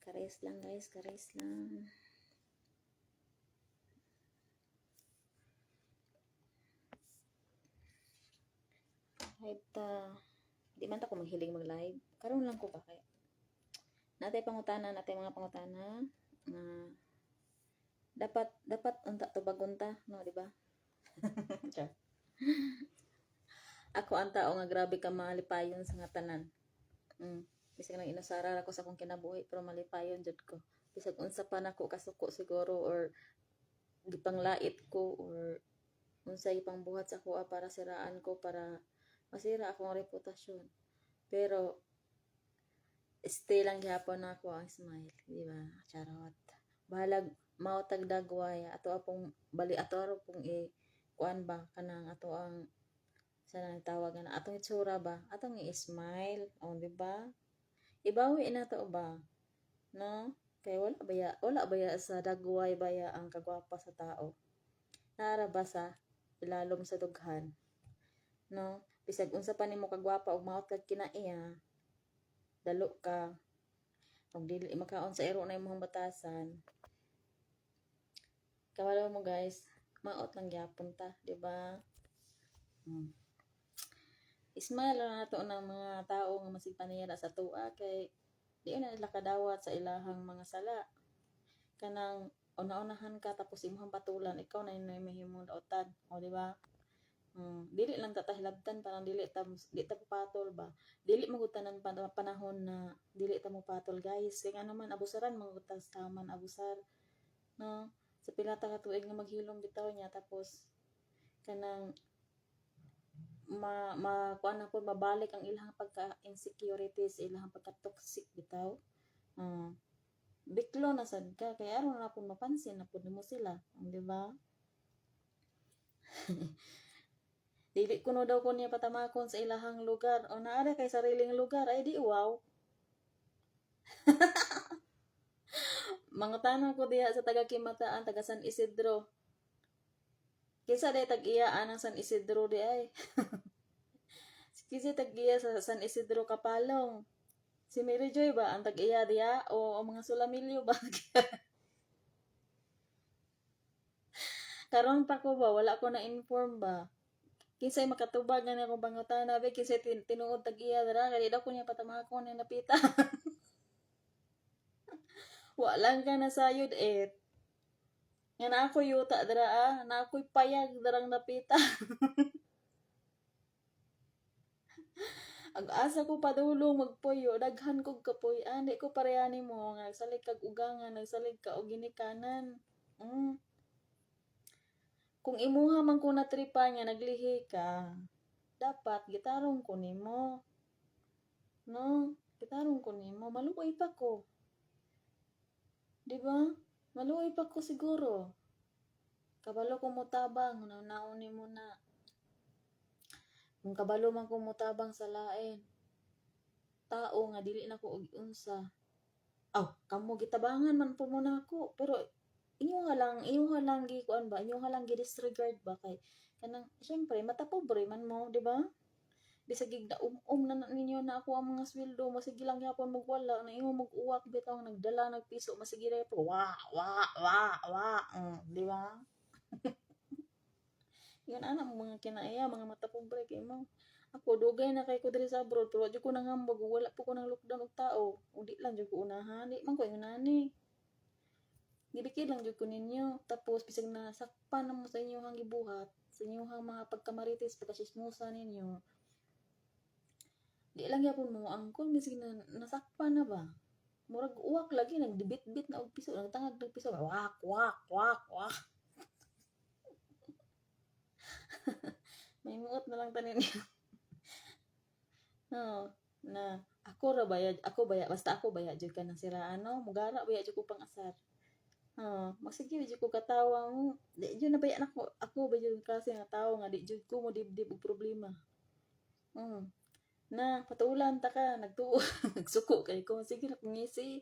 Kares lang guys, kares lang. Kahit di man ako maghiling mag-live. Karon lang ko ba kaya? Natay pangutana, natay mga pangutana na dapat unta tubagunta, no, di ba? Ako ang tao nga grabe ka malipayon sa nga tanan. Bisag nang inasara ako sa akong kinabuhi pero malipayon jud ko. Bisag unsa pa nako kasuko siguro or gipanglait ko or unsay pangbuhat sa kuha para siraan ko para masira akong reputasyon. Pero stay lang gyapon ako ang smile, di ba? Charot. Bahalag mautag dagway ato apong bali ato pong kuan ba kanang ato ang sa nang tawag na atong itsura ba atong i-smile, oh, di ba? Ibawi na to ba, no? Kay wala baya sa dagway baya ang kagwapa sa tao. Nara ba sa ilalom sa dughan, no? Bisag unsa pa nimo kagwapa ug maot kag kinaiya, dalo ka ug dili makaon sa iro na imong batasan. Kawala mo guys, maot lang gyapon ta, di ba? Ismile na nato ng mga tao nga masigpanira sa tua kay di na nila kadawat sa ilahang mga sala. Kanang una-unahan ka tapos imong patulan, ikaw na inay mahimong dautan, o di ba? Dili lang tatahilabtan parang dili ta patol ba. Dili magutanan panahon na dili ta mo patol guys. Kaya nga naman abusaran magutas taman abusar, no? Sa pila ta ka tuig nga maghilom bitaw niya tapos kanang kuan na po mabalik ang ilang pagka insecurities, ilang pagka toxic bitaw. Biklo na sad ka kay aron na pud mapansin na pud mo sila, di ba? Dili kuno daw ko niya patamakon sa ilahang lugar o naara kay sariling lugar ay di wow. Mga tanong ko diha sa taga Kimataan, taga San Isidro. Kisa day tag-iyaan ang San Isidro di ay. Kisa tag-iya sa San Isidro Kapalong. Si Mary Joy ba ang tag-iya diya o mga Sulamilyo ba? Karon pa ko ba wala ko na inform ba. Kinsay makatubag nga akong bangutana be kinsay tinuod tag-iya dira kay daw ko niya patamakon ni napita. Wa lang ka nasayod nga na ako yuta dira na ako'y payag darang napita. Ang asa ko padulong magpuyo daghan kog kapuy di ko parehani mo nga nagsalig kag ugangan nagsalig ka og ginikanan. Kung imuha man ko natripan nga naglihi ka, dapat gitarong ko nimo. No, gitarong ko nimo, maluoy pa ko. Di ba? Maluoy pa ko siguro. Kabalo ko mutabang, nauni mo na. Kung kabalo man ko mutabang sa lain, tao nga dili na ko og unsa. Kamo gitabangan man po muna ako, pero inyo nga lang gikuan ba, inyo nga lang gi-disregard ba kay kanang syempre mata pobre man mo, di ba? Bisag gigda na ninyo na ako ang mga sweldo, masige lang yapon magwala na imo mag-uwak bitaw nagdala nagpiso masige ra po. Di ba? Yun ana mo mga kinaiya, mga mata pobre kay mo. Ako dugay na kay ko diri sa abroad pero di ko nangambog wala po ko nang lockdown og tao. Udi lang jud ko unahan, di man ko unani. Gibikid lang jud ko ninyo. Tapos bisag nasakpan na mo sa inyong gibuhat, sa inyong mga pagkamarites, pagkasismusa ninyo. Di lang yapon mo angkon bisag na nasakpan na ba. Murag uwak lagi nagdibit-bit na og piso, nagtangag ng piso. Wak. May muot na lang tanin niyo. No, na ako baya basta ako baya jud ka nang siraan no, mugara baya jud ko pang asar. Magsige jud ko katawa mo. Di jud na baya ako ba jud kasi nga tawo nga di jud ko mo dibdib og problema. Na patulan ta ka nagtuo nagsuko kay ko sige na pangisi.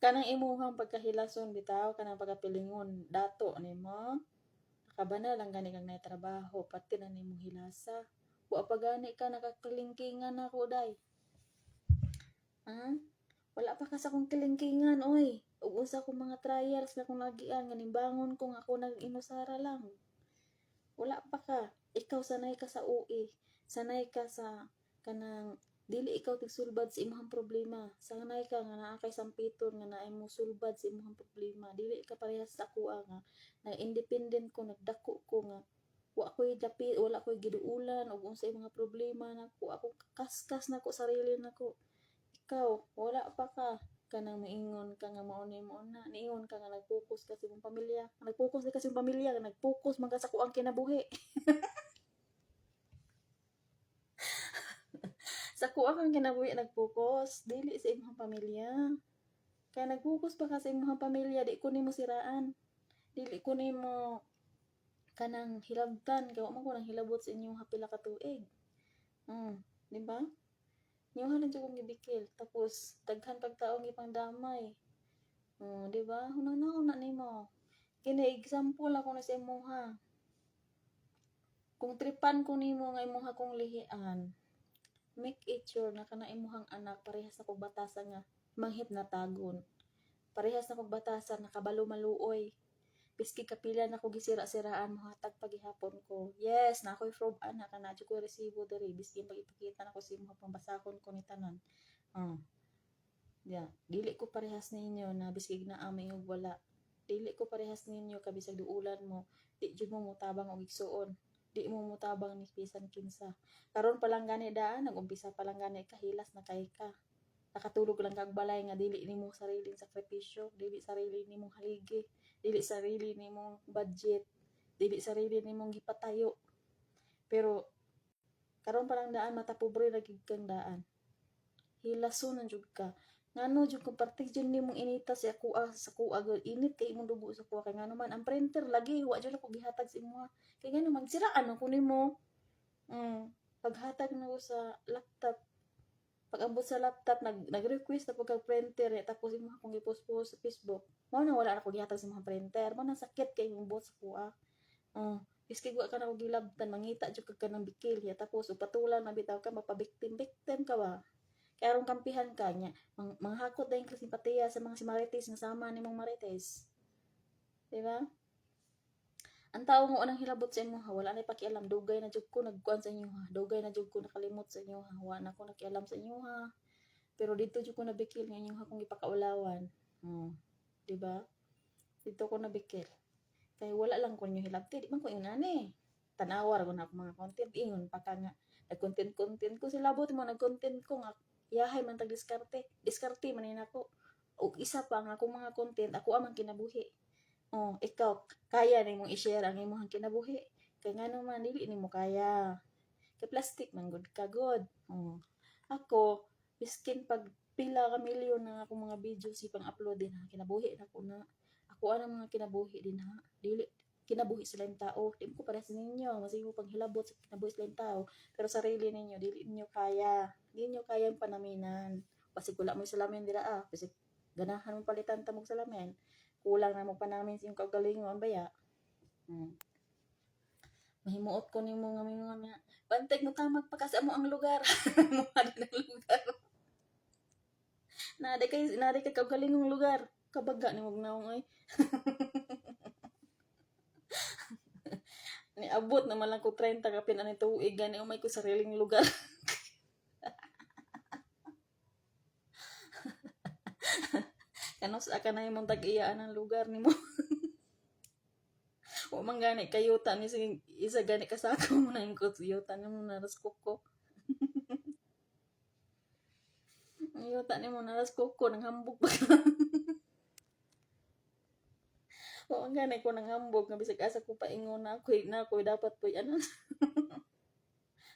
Kanang imuhang pagkahilason bitaw kanang pagkapilingon dato nimo. Nakabana lang gani kang trabaho pati na nimong hilasa. Wa pa gani ka nakakalingkingan ako day. Ha? Wala pa ka sa kong kilingkingan, oy. Ug usa ko mga trials na kung nagian nga nimbangon ko nga ako nag-inusara lang. Wala pa ka. Ikaw sanay ka sa UE. Sanay ka sa kanang dili ikaw tigsulbad sa imong problema. Sanay ka nga naa kay sampiton nga naay mo sulbad sa imong problema. Dili ka parehas sa ako nga na independent ko, nagdako ko nga wa ko'y dapi, wala ko'y giduulan ug unsay mga problema nako. Ako kaskas nako sarili nako. Ikaw, wala pa ka. Kanang maingon ka nga mao ni mo na. Niingon ka nga nag-focus ka sa imong pamilya. Nag-focus ka sa imong pamilya, nag-focus man ka sa kuang kinabuhi. Sa kuang kang kinabuhi nag-focus, dili sa imong pamilya. Kaya nag-focus pa ka sa imong pamilya, di ko nimo siraan. Dili ko nimo kanang hilabtan, kaya wa man ko nang hilabot sa inyong pila ka tuig. Di ba? Inyong lang kong gibikil. Tapos, daghan pagtaong ipang damay. Di ba? Hunang-nauna nimo. Kini example ako na sa imuha. Kung tripan ko nimo nga imuha kong lihian, make it sure na kana imuhang anak parehas sa kog batasan nga manghit na tagon. Parehas na kog batasan nakabalo maluoy. Biski kapila na ko gisira-siraan mo hatag pagihapon ko. Yes, na ako'y probe anak na ko resibo diri biski pagipakita na ko sa imong pambasahon ko ni tanan. Dili ko parehas ninyo na biski na amay og wala. Dili ko parehas ninyo kabisag duulan mo. Di jud mo mutabang og igsuon. Di mo mutabang ni bisan kinsa. Karon pa lang gani daan, nag-umpisa pa lang gani kahilas na kay ka. Nakatulog lang kag balay nga dili nimo sariling sakripisyo, dili sarili nimong haligi, dili sarili nimong budget, dili sarili nimong gipatayo. Pero karon pa lang daan mata pobre ra gid kang daan. Hilason jud ka. Ngano jud kung parte jud nimong inita sa kuha sa kuha init kay imong dugo sa kuha kay ngano man ang printer lagi wa jud ako gihatag sa imo. Kay ngano magsiraan ako nimo. Paghatag na ko sa laptop, pag-abot sa laptop nag-request na pagka printer tapos imo akong i-post sa Facebook. Mao na wala na ko gihatag sa mga printer. Mao na sakit kay imong buot sa kuha. Iski wa ka na og gilabtan mangita jud ka nang bikil ya tapos upatulan mabitaw ka mapabiktim ka ba. Kaya arong kampihan ka niya, manghakot dahil ka simpatiya sa mga si Marites nga sama ni mong Marites. Diba? Ang tao mo anang hilabot sa inyo ha, wala na pakialam, dugay na jud ko nagkuan sa inyo ha, dugay na jud ko nakalimot sa inyo ha, wala na ko nakialam sa inyo ha. Pero dito jud ko nabikil nga inyo ha kung ipakaulawan. Diba? Dito ko nabikil. Kaya wala lang ko inyo hilabti, di man ko inani. Tanawar ko na ako mga content, ingon pa ka nga. Nag-content ko sila bot mo, nag-content ko nga yahay man tag diskarte man ako. Og isa pa nga akong mga content ako amang kinabuhi. Ikaw kaya nimong i-share ang imong kinabuhi. Kay ngano man dili nimo kaya. Kay plastic man gud ka god. Ako biskin pag pila ka milyon na akong mga videos ipang upload din ha kinabuhi na ko na. Ako ana mga kinabuhi din ha. Dili kinabuhi sila yung tao. Di ko parehas ninyo. Masig mo paghilabot sa kinabuhi sila yung tao. Pero sarili ninyo, dili ninyo kaya. Dili ninyo kaya yung panaminan. Kasi kula mo yung salamin dila Kasi ganahan mo palitan tamog salamin. Kulang na mo panamin sa yung kagalingon baya. Mahimuot ko ni mo nga mga bantay mo tamag pa kasi mo ang lugar. Mukha din ang lugar. Nade kay kagalingong lugar. Kabaga ni mong naong ay. Niabot naman lang ko 30 kapin ani tuig gani umay ko sariling lugar. Kanos aka na imong tag-iyaan ang lugar nimo. O man gani kayuta ni sige isa gani kasako mo na yung kuyuta nimo naras kuko. Kuyuta nimo naras kuko nang hambog pa. O man gani ko nang hambog nga bisag asa ko paingon na ako dapat po ano.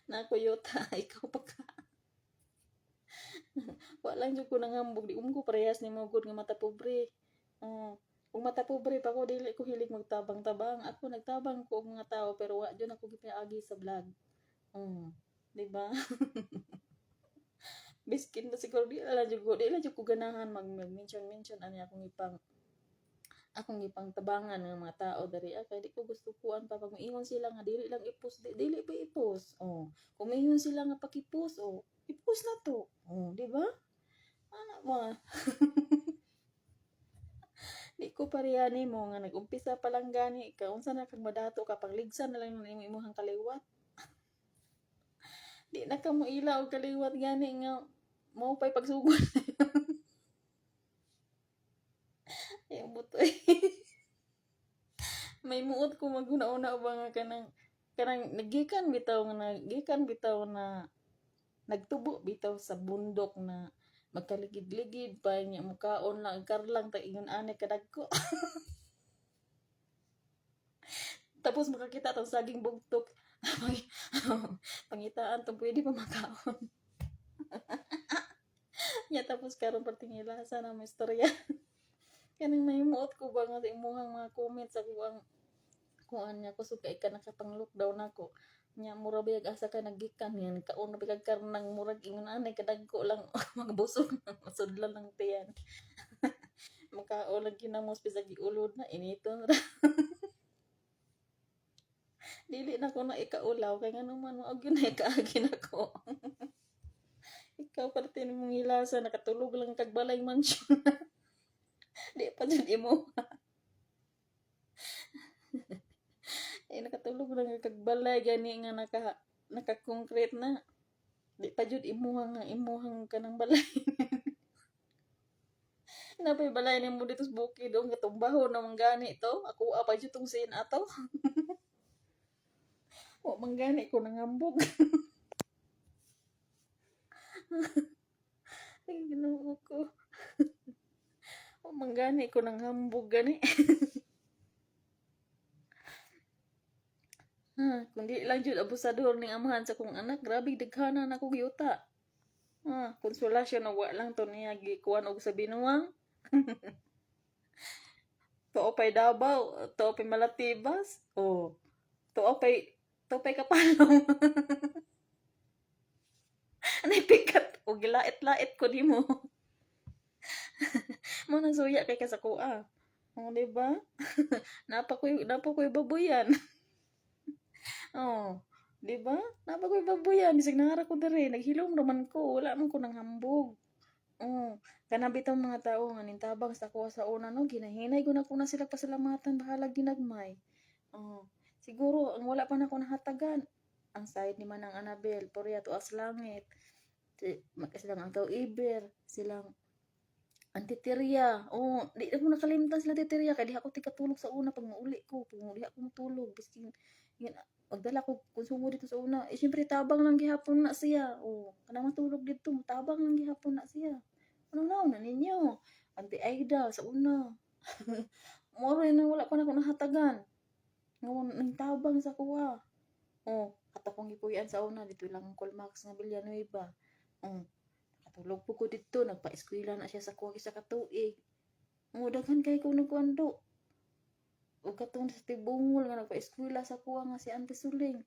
Na kuyuta ikaw pa ka. Wala lang jud ko nang hambog di ko parehas nimo gud nga mata pobre. Kung mata pobre pa ko dili ko hilig magtabang-tabang. Ako nagtabang ko og mga tao pero wa jud ako gipaagi sa vlog. Di ba? Biskin na siguro di la jud ko ganahan mag-mention ani akong ipang tabangan ng mga tao dari kay di ko gusto kuan pa pag moingon sila nga dili lang i-post dili pa i-post. Kung moingon sila nga paki-post i-post na to. Di ba? Ana ba? Di ko parehani mo nga nag-umpisa pa lang gani ka unsa na kag madato ka pagligsan na lang nimo imong kaliwat. Di na ka mo ila og kaliwat gani nga mao pay pagsugod. Ay butoy. May muot ko maguna-una ba nga kanang nagikan bitaw na nagtubo bitaw sa bundok na magkaligid-ligid pa niya mukaon lang karlang ta ingon ani kadagko. Tapos makakita tong saging bugtok. Pangitaan to pwede pa makaon. Nya tapos karon pertingilasa na may istorya. Kanang may muot ko ba nga sa imuhang mga comments sa kuan niya ko suka ka nakapang-lockdown ako. Nya mura biyag asa ka nagikan yan kaon na bigag karnang murag ingon anay kadagko lang magbusog masudlan lang tiyan. Makaon lang kinamos bisag giulod na initon ra. Dili na ko na ikaulaw kay nga naman mo agyon na ikaagi nako. Ikaw parte ni mong hilasa nakatulog lang kag balay mansion. Di pa jud imo. Nakatulog lang kag balay gani nga naka-concrete na. Di pa jud imuhang kanang balay. Napay balay ni mo dito sa bukid o gatumbaho na gani to. Ako apa jud tong sin ato. O manggani ko nangambog. Ay Ginoo ko. O manggani ko nanghambog gani. Kundi lang jud abusador ning amahan sa kong anak, grabe daghanan ako giyuta. Konsolasyon na wa lang to niya gikuan og sa binuwang. Tuo pay Davao, tuo pay Malatibas. Tuo pay Kapalong. Anay pikat o gilait-lait ko nimo. Mo nang suya kay kasakua. Di ba? Napa ko'y baboyan. Di ba? Napa ko'y baboyan. Bisag nangara ko dere. Naghilom naman ko. Wala man ko nang hambog. Kana bitaw mga tao nga nintabang sa kuha sa una no. Ginahinay ko na sila pasalamatan. Bahala ginagmay. Siguro, ang wala pa na ko nahatagan. Ang side ni Manang Annabel. Puriya to as langit. Silang ang tao Iber. Silang Antiteria. Di ako nakalimtan sila Antiteria. Kaya di ako tikatulog sa una pag mauli ko. Pag mauli ako matulog. Biskin, magdala ko konsumo dito sa una. Siyempre tabang lang gihapon na siya. Kanang matulog dito. Tabang lang gihapon na siya. Ano na ninyo? Ante Aida sa una. Moro yun wala pa na ko nahatagan. Nang tabang sa kuha. Katapong ipuyan sa una. Dito lang ang Colmax nga Villanueva. Katulog po ko dito. Nagpa-eskwela na siya sa kuha sa katuig. Daghan kay ko nagkuando. O katong sa tibungol nga nagpa-eskwela sa kuha nga si Auntie Suling.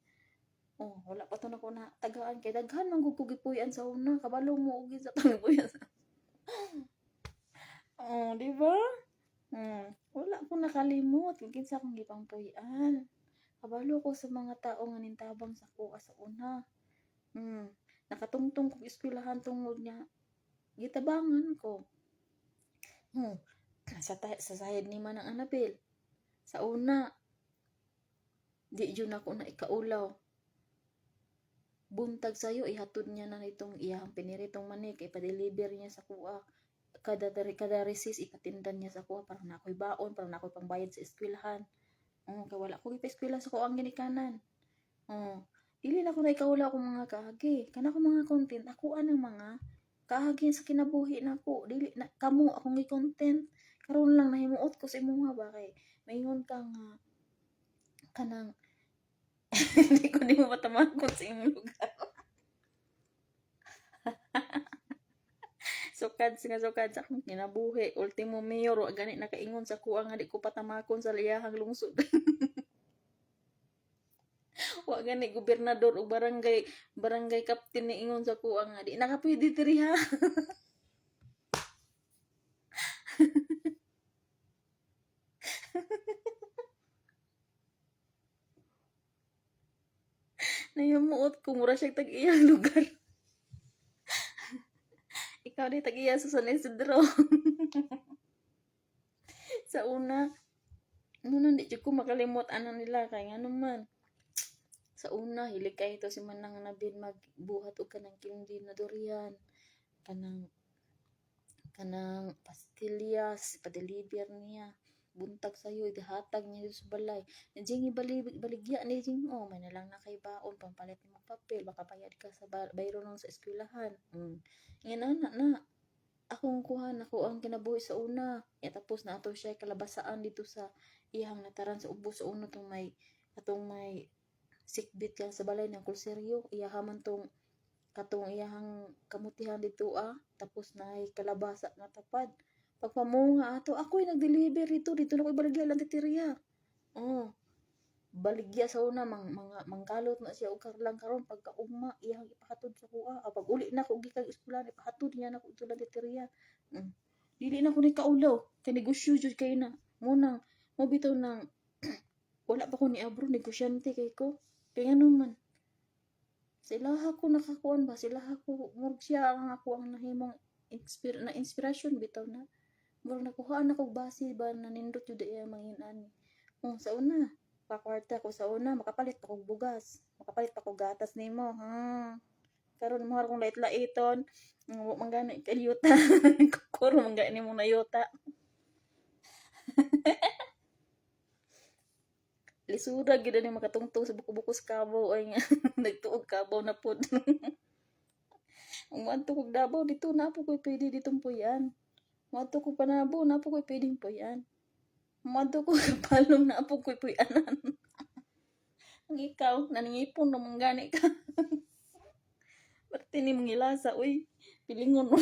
Wala pa to na ko na tagaan kay daghan man gud ko gipuyan sa una. Kabalo mo ugi sa tangpuyan. Di ba? Wala ko nakalimot kung kinsa kong gipangpuyan. Kabalo ko sa mga tao nga nintabang sa kuha sa una. Nakatungtong kong eskwelahan tungod niya. Gitabangan ko. Sa sayad ni Manang Annabel. Sa una, di yun ako na ikaulaw. Buntag sayo, ihatod niya na itong iyang piniritong manik, ipa-deliver niya sa kuha. Kada recess, ipatindan niya sa kuha. Parang na ako'y baon, parang na ako'y pangbayad sa eskwelahan. Kaya wala ko ipa-eskwela sa kuha ang ginikanan. Dili na ko na ikaulaw akong mga kahagi. Kana ko mga content, ako anang mga kahagi sa kinabuhi na ko. Dili na, kamo akong i-content. Karoon lang nahimuot ko sa imuha ba kay mayon ka nga kanang hindi ko di mo matamakot sa imong lugar. Sukad sa akong kinabuhi. Ultimo mayor, gani nakaingon sa kuha nga di ko patamakon sa liyahang lungsod. Wa gani gobernador o barangay captain ni ingon sa kuha nga di nakapwede diri ha. Nayamuot ko mura siya tag iyang lugar. ikaw di tagiya sa San Isidro. Sa una, muna di jud ko makalimot anan nila kay nga naman. Sa una, hilig kay ito si Manang Nabin magbuhat og kanang candy na durian. Kanang pastillas, pa-deliver niya. Buntag sa'yo, idahatag niya sa balay. Jing baligya ni Jing, oh, may nalang na kay baon, pampalit mo papel, baka bayad ka sa bayro nung sa eskwelahan. Yan na. Akong kuhan, ako ang kinabuhi sa una. Tapos na ato siya kalabasaan dito sa iyang nataran sa ubos sa una atong may sikbit yan sa balay ng kulseryo. Iyahaman katong iyahang kamutihan dito tapos na ay kalabasa na tapad. Pagpamunga ato, ako'y nag-deliver dito na ko'y baligya lang titirya. Baligya sa una, mangkalot na siya, o lang karon pagkaugma, iyang ipahatod sa kuha. Pag uli na ko, gikang eskulan, ipahatod niya na ko ito lang titirya. Dili na ko ni kaulaw, kay negosyo jud kay na. Munang, mabitaw ng, wala pa ko ni abro, negosyante kay ko. Kaya naman, sila ako nakakuan ba, sila ako, murag siya ang ako ang nahimong inspirasyon, bitaw na. Murag nakuhaan ako base ba nanindot yun dahil manginan. Sa una, pakwarta ko sa una, makapalit pa kong bugas. Makapalit pa kong gatas nimo. Karon mo harong lait-laiton. Manggana kayuta. Kukuro manggana mo na yuta. Lisura gid ni makatungtong sa buko-buko sa Kabaw ay nga nagtuog Kabaw na pud. Umanto kog Davao dito na po koy pwede ditong puyan. Umanto ko Panabo na po koy pwedeng puyan. Umanto ko Kapalong na po koy puyanan. Ang ikaw naningipon na manggani ka. Pati ni mangilasa uy. Pilingon mo.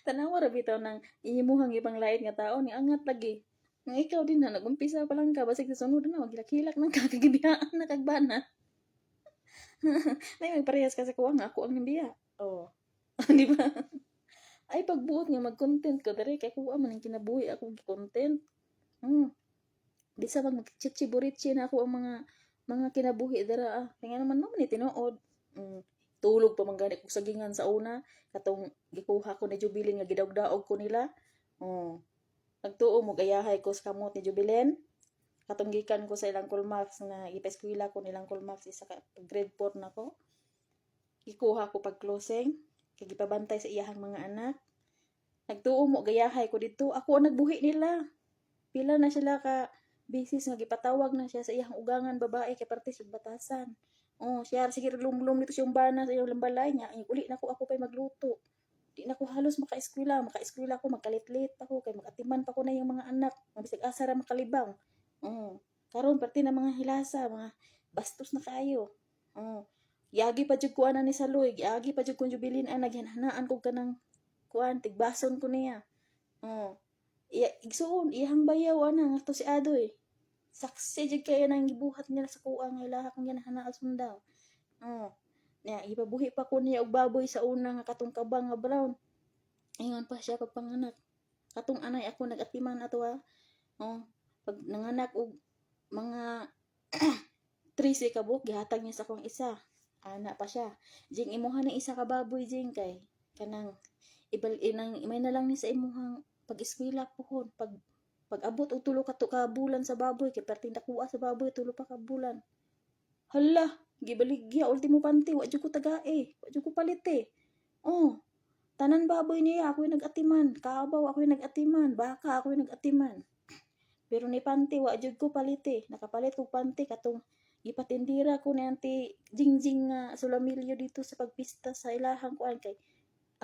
Tanawa ra bitaw nang imuhang ibang lain nga tao ni angat lagi. Nga ikaw din na nagumpisa pa lang ka basig sa sunod na magilak-hilak nang kakagibiyaan na kagbana. Nay magparehas ka sa kuha nga ako ang nimbiya. Di ba? Ay pagbuot nga mag-content ko dere kay kuha man ang kinabuhi ako gi-content. Bisa bang magchichiburitsi na ako ang mga kinabuhi dara kaya naman mo ni tinuod. Tulog pa man gani kog sagingan sa una katong gikuha ko ni Jubilin nga gidawdaog ko nila. Nagtuo mo gayahay ko sa kamot ni Jubilin. Katong gikan ko sa ilang Colmax na ipa-eskwela ko nilang Colmax isa ka grade 4 na ko. Gikuha ko pag closing kay gipabantay sa iyahang mga anak. Nagtuo mo gayahay ko dito. Ako ang nagbuhi nila. Pila na sila ka bisis nga gipatawag na siya sa iyang ugangan babae kay parte sa batasan. Siya sige lumlum dito siyang bana sa iyang lambalay niya. Uli na ako pa'y magluto. Di na ko halos maka-eskwela ko magkalit-lit pa ko kay magatiman pa ko na yung mga anak. Mabisig asa ra makalibang. Karon parte na mga hilasa, mga bastos na kayo. Yagi pa jud kuan ni Saloy, yagi pa jud kun Jubilin naghanhanaan ko kanang kuan tigbason ko niya. Igsuon iyang bayaw nga to si Adoy. Saksi jud kay nang gibuhat nila sa kuha nga ilaha kong ginahanaal sundaw. Nya ipabuhi pa ko niya og baboy sa una nga katong kabang nga brown. Ingon pa siya pagpanganak. Katong anay ako nagatiman ato pag nanganak og mga 13 ka buok gihatag niya sa akong isa. Ana pa siya. Jing imuha ni isa ka baboy jing kay kanang may na lang ni sa imuhang pag-eskwela pohon pag abot og tulo ka bulan sa baboy kay perting nakuha sa baboy tulo pa ka bulan. Hala, gibaligya ultimo panty wa jud ko tagae, wa jud ko palite. Tanan baboy niya ako'y nag-atiman, kabaw ako'y nag-atiman, baka ako'y nag-atiman. Pero ni panty wa jud ko palite, nakapalit ko panty katong gipatindira ko ni Auntie Jingjing nga Sulamilyo dito sa pagpista sa ilahang kuan kay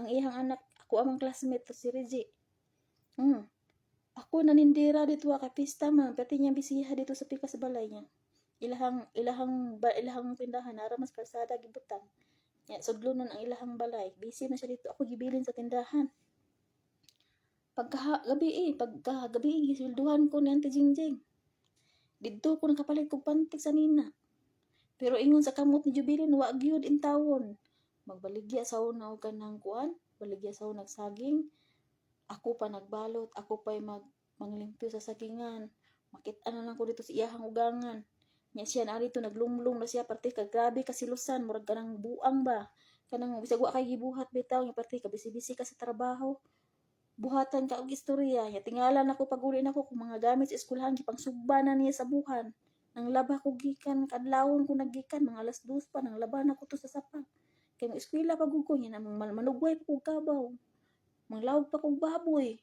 ang iyang anak ako amang classmate si Reggie. Ako nanindira dito ka pista man pati niya bisiha dito sa pika sa balay niya. Ilahang tindahan ara mas kalsada gibutang. Ya sudlonon ang ilahang balay. Busy na siya dito. Ako gibilin sa tindahan. Pagkagabi gisilduhan ko ni Auntie Jingjing. Dito ko nakapalit kog pantik sa nina. Pero ingon sa kamot ni Jubilin wa gyud intawon. Magbaligya sa una og kanang kuan, baligya sa una saging. Ako pa nagbalot, ako pa'y manglimpyo sa sagingan. Makita na lang ko dito sa iyahang ugangan. Nya siya na dito naglumlum na siya parte ka grabe kasilusan murag kanang buang ba. Kanang bisag wa kay gibuhat bitaw nya parte ka bisi-bisi ka sa trabaho. Buhatan ka og istorya. Ya tingalan ako paguli nako kung mga gamit sa eskwelahan gipang sugbanan niya sa buhan. Nang laba ko gikan kadlawon ko naggikan mga alas 2 pa nang laban ako to sa sapa. Kay mo eskwela pagud ko nya namang manugway pa kog kabaw. Manglawog pa kog baboy.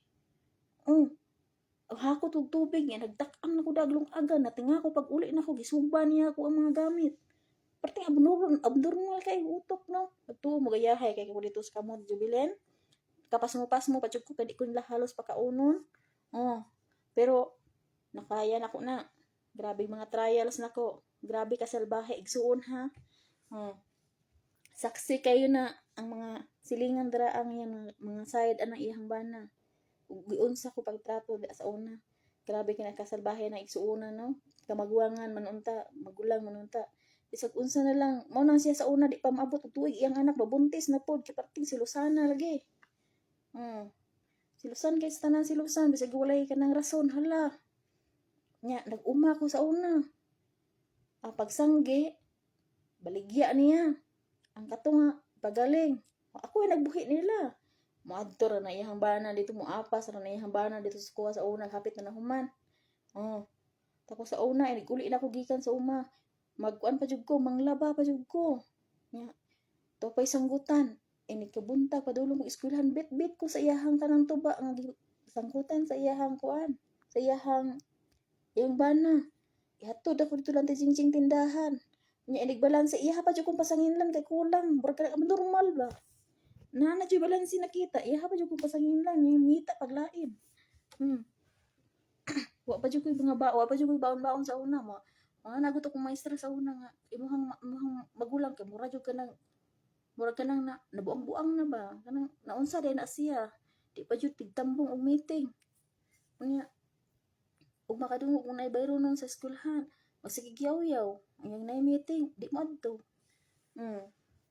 Hakot og tubig niya nagtak-am na ko daglong aga natinga ko pag uli na ko gisugban niya ako ang mga gamit. Parte abnormal kay utok no. Adto mo gayahay kay ko dito sa kamot Jubilen. Kapas mo patsud ko kadi ko nila halos pakaunon. Pero nakaya na ko na. Grabe mga trials nako. Grabe ka salbahe igsuon ha. Saksi kayo na ang mga silingan dira ang mga side anang iyang bana. Giunsa ko pagtrato sa una. Grabe ka nakasalbahe na igsuona no. Kamagwangan manunta, magulang manunta. Bisag unsa na lang, mao nang siya sa una di pa maabot og tuig iyang anak babuntis na pod kay parting silusana lagi. Silusan kay sa tanan silusan bisag walay ka ng rason hala. Nya nag-uma ko sa una. Ang pagsanggi baligya niya. Ang katunga pagaling. Ako ay nagbuhi nila. Moadto ra na iyang bana dito mo apas ra na iyang bana dito sa kuha sa una hapit na nahuman. Tapos sa una ay naguli na ko gikan sa uma. Magkuan pa jud ko, manglaba pa jud ko. Nya to pay sanggutan. Kabunta padulong ko eskwelahan bit-bit ko sa iyahang tanang tuba nga sangkutan sa iyahang kuan. Sa iyang bana. Ihatod ako dito lang ting tindahan. Nya inigbalanse iyaha pa jud kong pasanginlan kay kulang. Murag ka normal ba? Na jud balanse nakita. Iyaha pa jud kong pasanginlan yung ngita paglain. Wa pa jud ko mga wa pa jud ko baon-baon sa una mo. Mga naguto kong maestra sa una nga imuhang magulang kay mura jud kanang murag kanang nabuang-buang na ba? Kanang naunsa din na siya. Di pa jud tigtambong og meeting. Unya ug makadungog kung naibayro nun sa eskwelahan. Magsigigyaw-yaw. Ang nay meeting, di mo adto.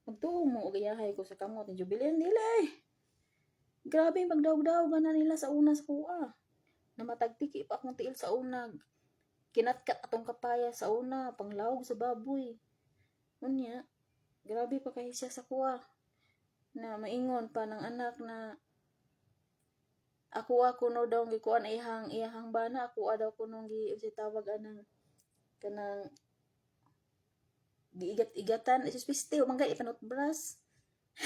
Magtuo mo og gayahay ko sa kamot ni Jubileen dili. Grabe yung pagdaog-daog na nila sa una sa kuha. Na matagtiki pa akong tiil sa una. Kinatkat atong kapaya sa una, panglawog sa baboy. Unya, grabe pa kay siya sa kuha. Na maingon pa ng anak na ako no daw gikuan iyahang bana ako daw kuno tawag anang kanang giigat-igatan ispiste mangga ipanot bras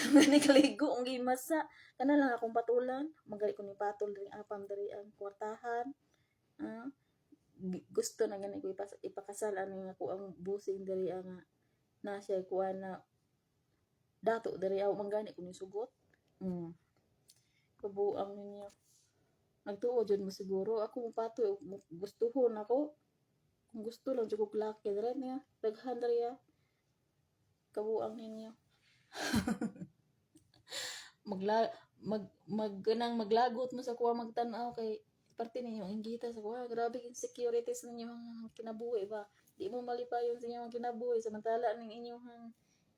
ni kaligo ang gimasa kana lang akong patulan manggali ko ni patol diri apam diri ang kwartahan gusto na gani ko ipakasal ani ako ang busing diri ang na siya kuan na dato diri aw manggani ko ni sugot kabuang ninyo nagtuo jud mo siguro ako pato gustuhon ako kung gusto lang jud ko laki diri niya daghan diri kabuang ninyo maglagot mo sa kuha magtan-aw kay parte ninyo inggita sa kuha grabe insecurities ninyo ang kinabuhi ba di mo malipayon sa inyong kinabuhi samantala ning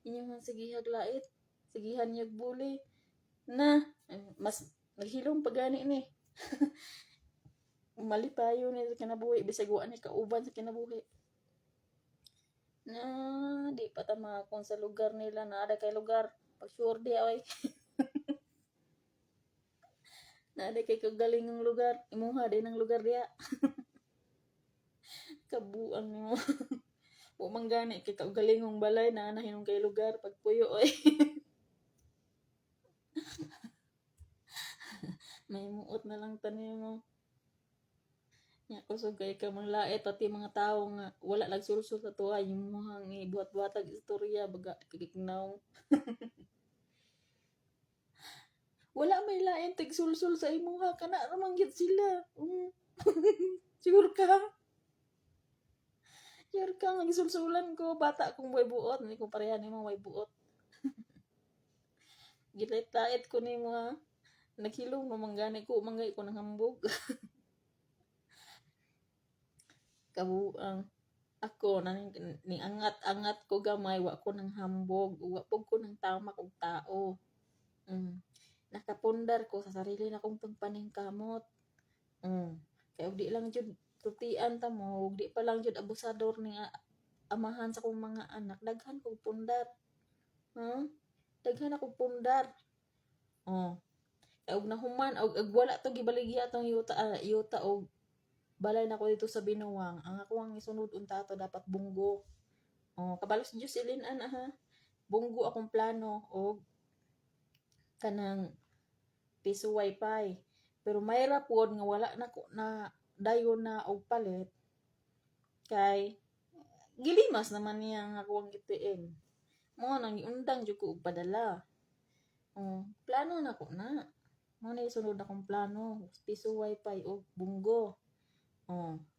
inyong sigihag lait sigihan niyo bully na mas naghilom pagani ni malipayo ni sa kinabuhi bisag wa ni kauban sa kinabuhi na di pa ta makakon sa lugar nila na ada kay lugar pag sure di ay na ada kay kagaling ng lugar imuha din ng lugar diya kabuang mo o manggani kay kagalingong balay na anahin kay lugar pag puyo oy may muot na lang tanim mo nya kusog kay ka manglait pati mga tawo nga wala nagsulsul sa tuwa yung muhang ibuhat-buhatag istorya baga kikiknaw wala may lain tig sulsul sa imuha kana ramanggit sila sure ka nga gisulsulan ko bata kong may buot hindi ko pareha nimo may buot gilait-lait ko nimo ha naghilom mamanggani ko manggay ko ng hambog kabuang ako ni angat ko gamay wa ko ng hambog wa ko ng tamak og tao nakapundar ko sa sarili na kong pagpaningkamot kay og di lang jud tutian ta mo og di pa lang jud abusador ni amahan sa kong mga anak, daghan kong pundar. Daghan akong pundar. Oh. Og nahuman og wala to gibaligya atong yuta og balay na ko dito sa Binuwang. Ang ako ang isunod unta to dapat bunggo. Kabalos Diyos ilinan ha. Bunggo akong plano og kanang piso wifi. Pero mayra pod nga wala na ko na dayon na og palit kay gilimas naman niya nga akong gituin. Mo nang iundang jud ko og padala. Plano na ko na. Mo na isunod akong plano, piso wifi og bunggo.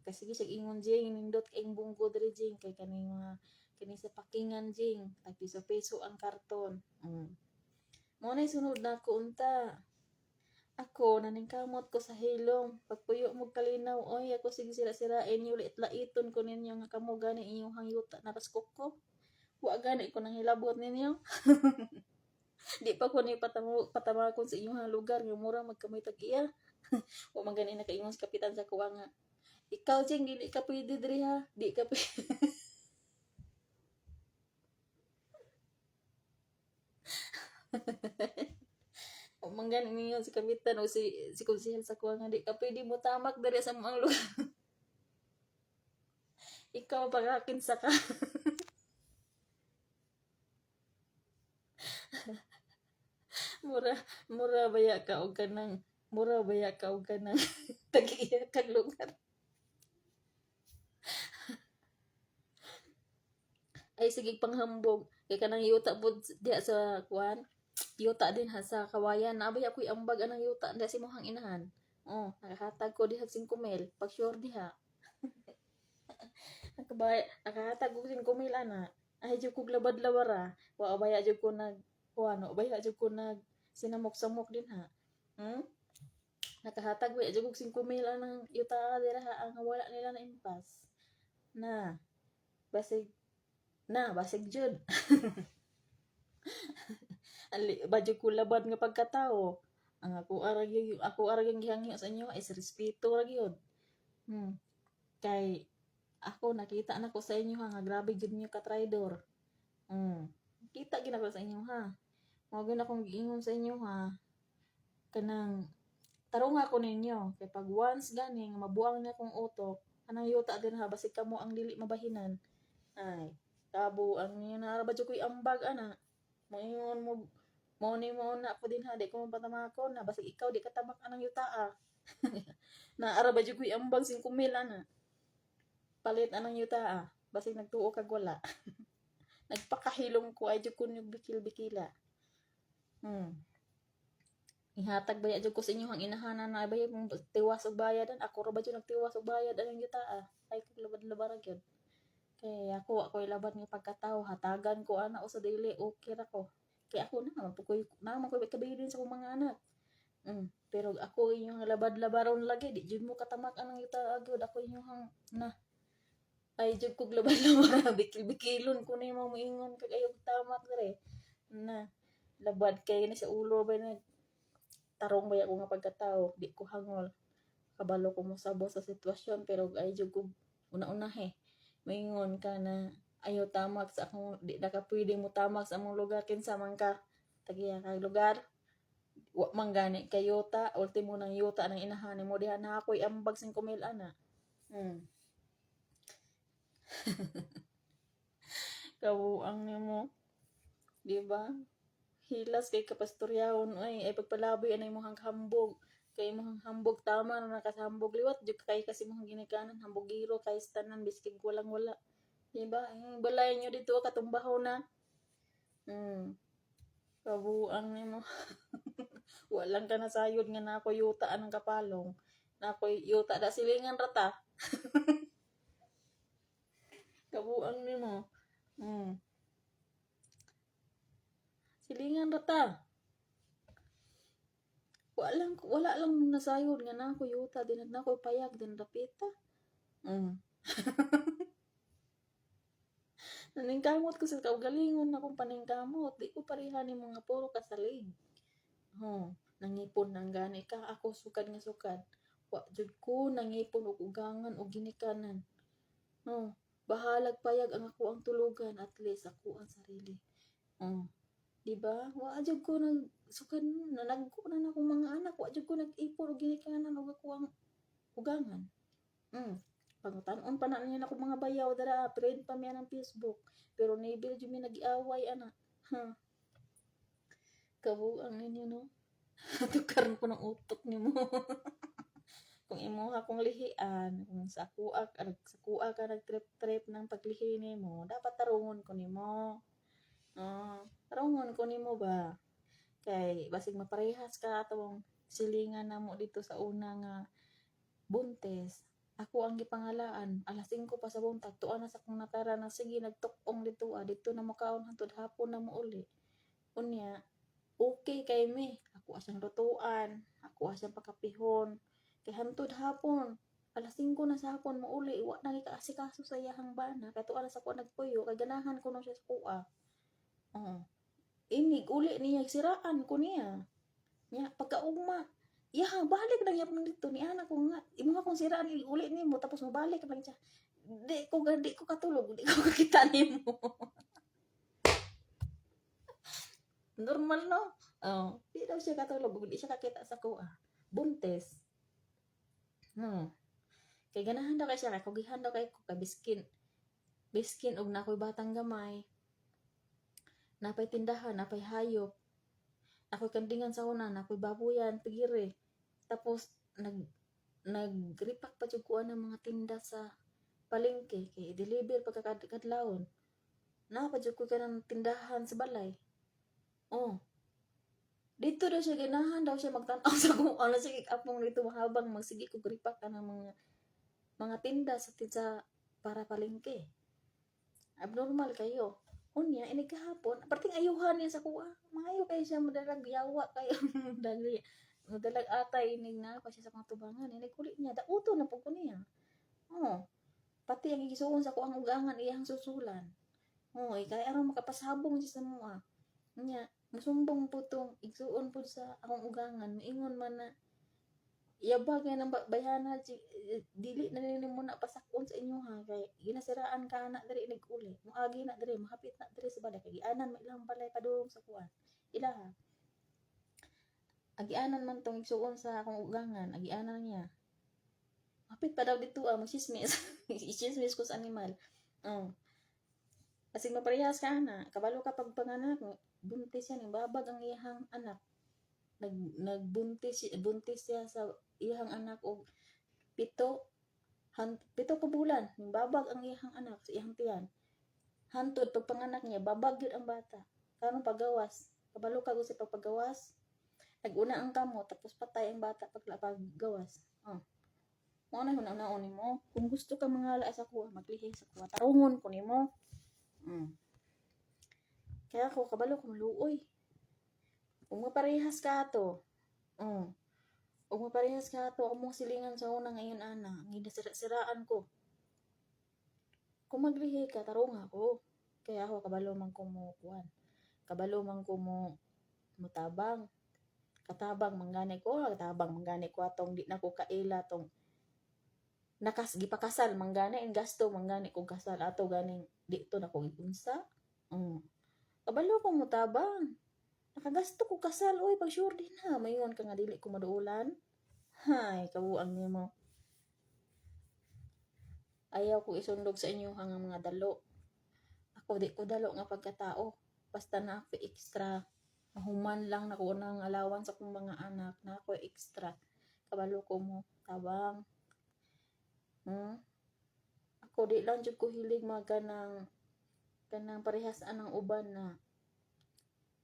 Kasi gisag ingon jing nindot kay bunggo diri jing kay kani sa pakingan jing ay piso-piso ang karton. Mo na isunod na ko unta. Ako naningkamot ko sa hilom. Pagpuyo mo kalinaw, oy ako sige sira-sirain yung lait-laiton ko ninyo nga kamo gani inyong hangyuta na raskok ko. Wa gani ko nang hilabot ninyo. Di pa ko ni patamakon sa inyong lugar nga mura magkamay tag-iya. Wa man gani nakaingon sa kapitan sa kuwa nga. Ikaw jing dili ka pwede diri ha. Di ka pwede. O manggan niyo si kapitan o si konsehal sa kuha nga di ka pwede mo tamak diri sa mga lugar. Ikaw pagakin sa ka. mura baya ka og kanang tag-iya kag lugar. Ay sige panghambog kay kanang yuta pod diya sa kuan. Yuta din ha sa kawayan. Nabay ako'y ambag anang yuta. Hindi si mohang inahan. Nakahatag ko diha 5 mil. Pag sure diha. Nakahatag ko 5 mil ana. Ay, dyan ko labad-labara. Abaya dyan ko abaya dyan ko sinamok-samok din ha. Nakahatag ko dyan ko 5 mil anang yuta dira ha. Ang wala nila na impas. Basig jud. Badyo ko labad nga pagkatao. Ang ako aragyang gihangyo sa inyo is respeto ra gyud. Kay ako nakita na ko sa inyo ha nga grabe gyud niyo ka traidor. Kita gid ako sa inyo ha. Mao gyud akong giingon sa inyo ha. Kanang tarong ako ninyo kay pag once gani nga mabuang na akong utok, anang yuta din ha basig kamo ang dili mabahinan. Ay, tabo ang niyo na ba koy ambag ana. Moingon mo na ako din ha, di ko mapatamakon na, basig ikaw, di ka tamak anang yutaa. Naara ba koy ambag 5 mil ana. Palit anang yutaa, basig nagtuo kag wala. Nagpakahilom ko, ay ko yung bikil-bikila. Ihatag ba ko sa inyo ang inahanan na ba yung tiwas og bayadan? Ako ra ba nagtiwas og bayad anang yutaa? Ay kung labad-labarag yun. Kaya ako'y laban ng pagkatao, hatagan ko ana o sa dili, okay ra ko. Kaya ako naman ko ikabilin sa akong mga anak. Pero ako inyong labad-labaron lagi, di jud mo katamak anang yuta agud, ako inyong ay jud kog labad-labar, bikil-bikilon ko na yung moingon kag ayaw tamak dere. Na labad kay na sa ulo ba na tarong ba ako nga pagkatao, di ko hangol. Kabalo ko mo sabo sa sitwasyon pero ay jud ko una-una moingon ka na ayaw tamak sa akong di na ka pwede mo tamak sa among lugar kinsa man ka tagiya kag lugar wa man gani kay yuta ultimo nang yuta nang inahan mo diha na ako'y ambag 5 mil ana. Kabuang nimo di ba? Hilas kay kapastoryahon ay pagpalaboy anay mo hambog kay mo hambog tama na nakasambog liwat jud kay kasi mo ginikanan hambog giro kay tanan biskig walang wala. Diba? Ang balay nyo dito katumbaho na. Kabuang nimo. Walang ka nasayod nga na ako yuta anang kapalong. Na ako yuta da silingan rata. Kabuang nimo. Silingan rata. Wala lang nasayod nga na ako yuta din na ako payag din rapita. Naningkamot ko sa kaugalingon akong paningkamot. Di ko pareha ni mga puro kasalig. Nangipon nang gani ka. Ako sukad nga sukad. Wa jud ko nangipon og ugangan og ginikanan. Bahalag payag ang ako ang tulugan, at least ako ang sarili. Di ba? Wa jud ko nag sukan na nagko na akong mga anak, wa jud ko nag-ipon og ginikanan og ako ang ugangan. Pangutan-on pa na niya ako mga bayaw dara, friend pa miya ng Facebook. Pero neighbor jud mi nag-iaway ana. Ha. Kabuang ninyo no. Tukaron ko ng utok nimo. Kung imuha kong lihian, kung sa kuha ka nag-trip ng paglihi nimo, dapat tarungon ko nimo. Tarungon ko nimo ba? Kay basig maparehas ka atong silingan namo dito sa una nga buntes. Ako ang gipangalaan, alas 5 pa sa buntag, tuwa na sa kong natara na sige nagtukong dito na makaon hantod hapon na mo uli. Unya, okay kay me. Ako asyang lutuan, ako asyang pakapihon. Kay hantod hapon, alas 5 na sa hapon mo uli, wa na kaasikaso sa iyahang bana. Kay tuwa na sa ko nagpuyo, kay ganahan ko na siya sa kuha. Inig uli niya siraan ko niya. Nya pagkaugma, balik na yapon dito ni anak ko nga. Imo akong siraan uli nimo tapos mabalik lang siya. Di ko katulog, di ko kakita nimo. Normal no? Di daw siya katulog, di siya kakita sa kuha. Buntes. Kay ganahan daw kay siya, kay kugihan daw kay ko kay biskin og nakoy batang gamay. Napay tindahan, napay hayop. Ako'y kandingan sa una, ako'y babuyan, pigiri. Tapos, nag-repack pa dyan ko ng mga tinda sa palengke. Kaya i-deliver pagkakadlawon. Napadyan ko ka ng tindahan sa balay. Dito daw siya, ganahan daw siya magtanaw sa kung ano siya kikapong dito habang magsige ko repack ka ng mga tinda sa para palengke. Abnormal kayo. Unya, kahapon, parting ayuhan niya sa kuha. Maayo kayo siya, madalag yawa kayo. Madalag atay, inig na pa siya sa mga tubangan. Inig kulit niya, dauto na po ko niya. Pati ang igisuon sa kuang ugangan, iyang susulan. Kaya araw makapasabong siya sa mga. Unya, masumbong po itong igsuon po sa akong ugangan. Maingon man na, yabagay ng bayana, dili na rin mo na pasakon sa inyo ha, kay ginasiraan ka na diri nag-uli, muagi na diri, mahapit na diri sa balay, kay gianan mo ilang balay padulong sa kuwan, ilaha. Agianan man tong igsuon sa akong ugangan, agianan niya. Mahapit pa daw dito magsismis, isismis ko sa animal. Kasi maparehas ka na, kabalo ka pagpanganak, buntis yan, babag ang iyahang anak. Buntis siya sa iyang anak og 7 ka bulan, babag ang iyang anak sa iyang tiyan. Hantod pagpanganak niya, babag yun ang bata. Karon paggawas, kabalo ka sa paggawas, naguna ang kamo tapos patay ang bata paggawas. Mo na hunaon nimo, kung gusto ka mangala sa kuha, maglihi sa kuha, tarungon ko nimo. Kaya ako kabalo ko maluoy. Kung maparehas ka to, among silingan sa una ngayon ana, ginasiraan ko. Kung maglihi ka, tarong ako. Kaya ako kabalo man ko mo kuhan. Kabalo man ko mo mutabang. Katabang manggani ko atong di na ko kaila tong gipakasal manggani ang gasto manggani ko kasal ato ganing dito na ko gipunsa. Kabalo ko mutabang. Nakagasto ko kasal, pag sure din ha, mayon ka nga dili ko maduulan. Hay, kabuang nimo. Ayaw ko isundog sa inyo hang mga dalo. Ako di ko dalo nga pagkatao. Basta na ako extra. Mahuman lang na ko ng alawan sa kong mga anak na ako extra. Kabalo ko mo, tabang. Ako di lang jud ko hilig kanang parehasaan ng uban na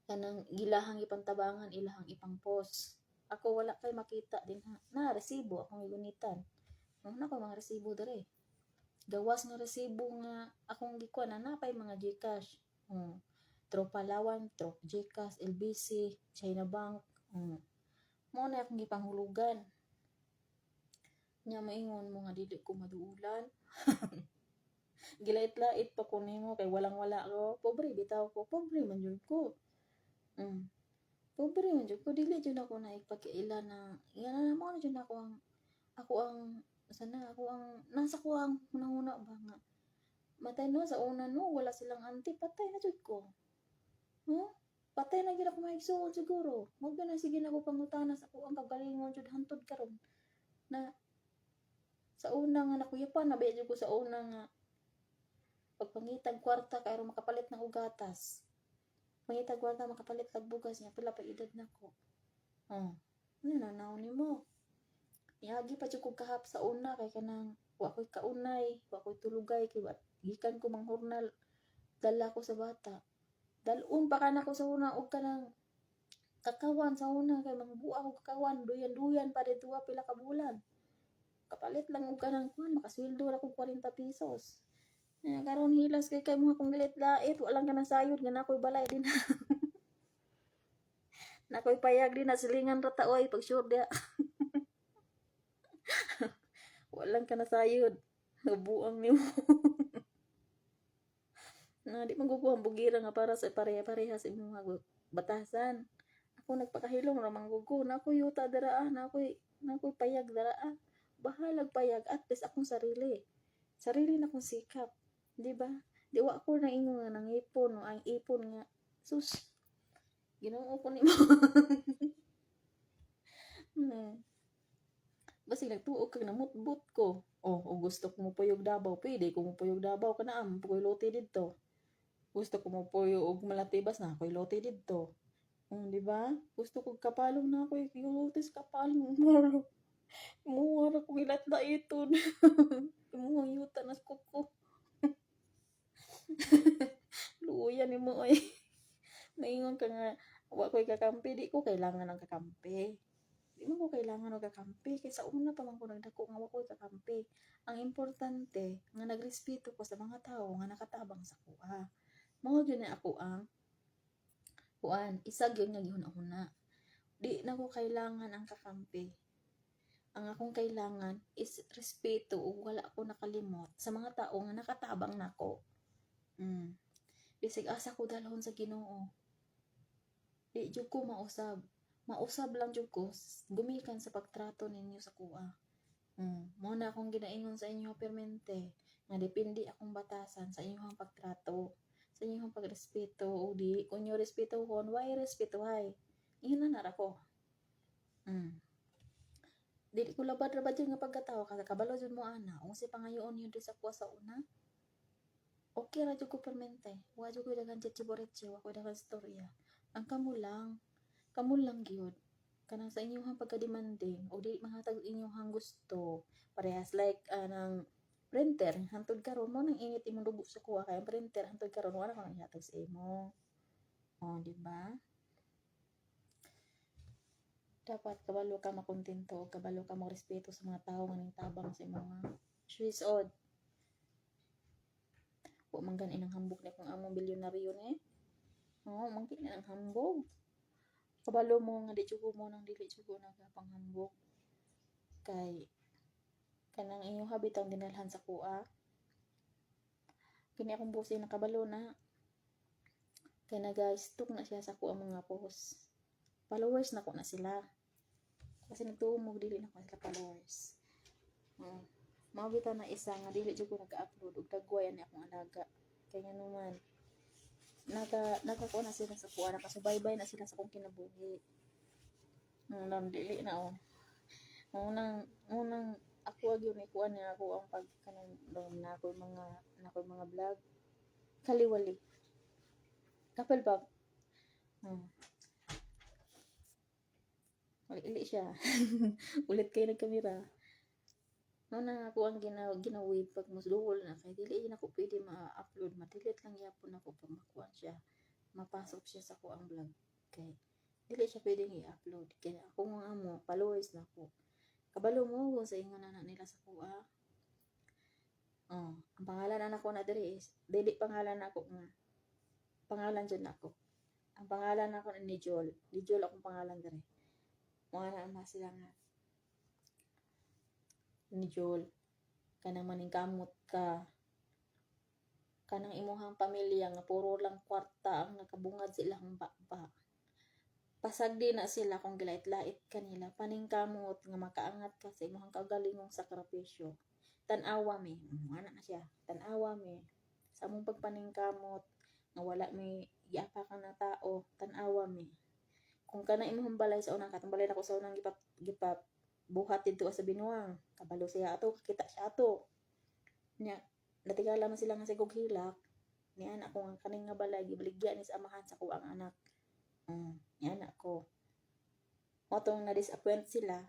kanang ilahang ipantabangan, ilahang ipangpos. Ako wala kay makita din ha. Na resibo akong gigunitan. Na ko mga resibo dere. Gawas nga resibo nga akong gikuan na napay mga GCash. Through Palawan, through GCash, LBC, China Bank. Mo na akong gipanghulugan. Nya maingon mo nga dili ko maduulan. Gilait-lait pa ko nimo kay walang-wala ko. Pobre bitaw ko, pobre man jud ko. Pobre man jud ko, dili jud ako na ipagkaila na yan mo na jud ako ang nasa ko ang hunahuna ba nga Matay no sa una no, wala silang auntie, patay na jud ko. No? Patay na gid ako maigsuon siguro. Mo na sige na ko pangutana sa ko ang kagalingon jud hantod karon. Na sa una nga nakuyapan na jud ko sa una nga pagpangitag kwarta kay aron makapalit ng ugatas. Pangitag kwarta makapalit lag bugas niya pila pa edad nako. Oh. Ano na naon nimo? Iagi pa jud ko kahap sa una kay kanang wa ko'y kaunay, wa ko'y tulugay kay gikan ko manghurnal dala ko sa bata. Dalun pa kana ko sa una og kanang kakawan sa una kay mangbuak og kakawan duyan-duyan pa dito pila ka bulan. Kapalit lang og kanang kuan makasweldo ra ko 40 pesos. Karon hilas kay mga kong gilit-lait walang kanang sayod nga nakoy balay din. Nakoy payag din na silingan ra ta oy pag sure dia. Walang ka na sayod. Buang nimo. Na di magkukuha ang bugira nga para sa pareha-pareha sa imong mga batasan. Ako nagpakahilom ra manggugo na ako yuta dara na ako'y payag dara. Bahalag payag at least akong sarili. Sarili na kong sikap, di ba? Di wa ko na ingon nga nangipon no ang ipon nga sus. Ginoo ko nimo. Basi nagtuo kag namutbot ko. O gusto ko mo puyog Davao, pwede ko mo puyog Davao kana am pugoy lote didto. Gusto ko mo puyo og Malatibas na ako'y lote didto. Di ba? Gusto ko kapalong na ako'y lotes kapalong moro. Muwara ko ilat na iton. Muwang yuta nas kuko. Luya ni mo ay. Maingon ka nga wa ko'y kakampi, di ko kailangan ng kakampi. Di mo ko kailangan ng kakampi kaysa una pa man ko nagdako nga wa ko'y kakampi. Ang importante nga nagrespeto ko sa mga tao nga nakatabang sa kuha. Mao gyud na ako ang kuan, isag yun nga gihuna-huna. Di na ko kailangan ang kakampi. Ang akong kailangan is respeto ug wala ko nakalimot sa mga tao nga nakatabang nako. Bisig asa ko dalhon sa Ginoo. Di jud ko mausab. Mausab lang jud ko gumikan sa pagtrato ninyo sa kuha. Mao na akong ginaingon sa inyo permente nga depende akong batasan sa inyong pagtrato, sa inyong pagrespeto o di kunyo respeto kon why respetuhay. Iyon na nara ko. Dili ko labad ra ba nga pagkatawo kasi kabalo jud mo ana unsa pangayoon yun sa kuha sa una. Okay ra jud ko permente. Wa jud ko dagan chichiboreche, wa ko dagan storya. Ang kamo lang gyud kanang sa inyong pagka-demanding o di mahatag inyong gusto. Parehas like ng printer hantod karon mo nang init imong dugo sa kuha kay ang printer hantod karon wala ko nang ihatag sa imo. Di ba? Dapat kabalo ka makontento, kabalo ka mo respeto sa mga tao nga tabang sa imong suisod. Wa man gan inang hambog na kung among bilyonaryo ni. Mangki na ang hambog. Kabalo mo nga di jud mo nang dili jud ko nagapanghambog. Kay kanang inyong habitang dinalhan sa kuha. Kini akong boss na kabalo na. Kay nag-stalk na siya sa kuha mga post. Followers na ko na sila. Kasi nagtuumog dili na ko sila followers. Mao bitaw na isa nga dili jud ko nag-upload ug dagway ani akong alaga. Kaya naman nakakuha na sila sa kuha, nakasubaybay na sila sa kong kinabuhi. Nang dili na unang ako gyud ni kuha niya ako ang pagkanang na ako mga vlog kaliwali kapal ba ili siya ulit kay nagkamera na ako ang ginawid pag musduol na kay dili na ko pwede ma-upload, ma-delete lang yapon ako pag makuha siya mapasok siya sa ko ang vlog kay dili siya pwedeng i-upload kaya ako nga amo followers na ko kabalo mo sa ingon na nila sa kuha. Ang pangalan na ako na diri is dili pangalan nako nga pangalan jud nako. Ang pangalan nako ni Joel. Ni Joel akong pangalan diri. Mga na sila nga ni Joel. Kanang maningkamot ka. Kanang imuhang pamilya nga puro lang kwarta ang nakabungad silang baba. Pasagdi na sila kung gilait-lait kanila paningkamot nga makaangat ka sa imong kagalingong sakripisyo. Tan-awa mi, ana na siya. Tan-awa mi. sa among pagpaningkamot nga wala may giapakan na tao, tan-awa mi. Kung kana imong balay sa unang katong balay nako sa unang gipap buhat dito sa binuang, kabalo siya ato, kita siya ato. Nya natigala man sila nga sigog hilak, ni anak ko nga kaning nga balay gibaligya ni sa amahan sa kuang anak. Ni anak ko. Motong na-disappoint sila.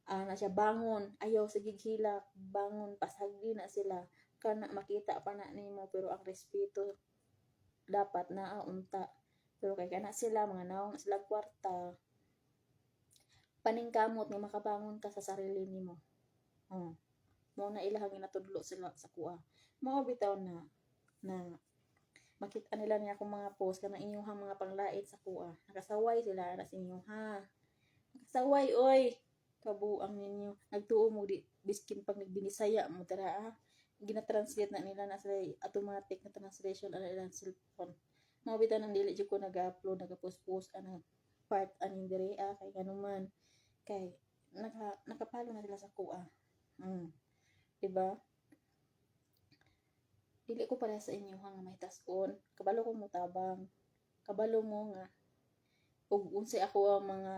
Na siya bangon, ayaw sa gighilak, bangon, pasagdi na sila. Kana makita pa na nimo pero ang respeto dapat na unta. Pero kay kana sila mga naong sila kwarta. Paningkamot nga makabangon ka sa sarili nimo. Mo na ilahang ginatudlo sila sa kuha. Mao bitaw na makita nila niya akong mga post kana inyong mga panglait sa kuha. Nakasaway sila na sa inyo ha. Nakasaway oy. Kabuang ninyo. Nagtuo mo di biskin pag nagbinisaya mo tara gina-translate na nila na sa automatic na translation ana ilang cellphone. Mao bitaw nang dili jud ko nag-upload, nag-post part aning diri kay kanuman kay nakapalo na sila sa kuha. Diba? Dili ko para sa inyo nga may taskon. Kabalo ko mo tabang. Kabalo mo nga ug unsay ako ang mga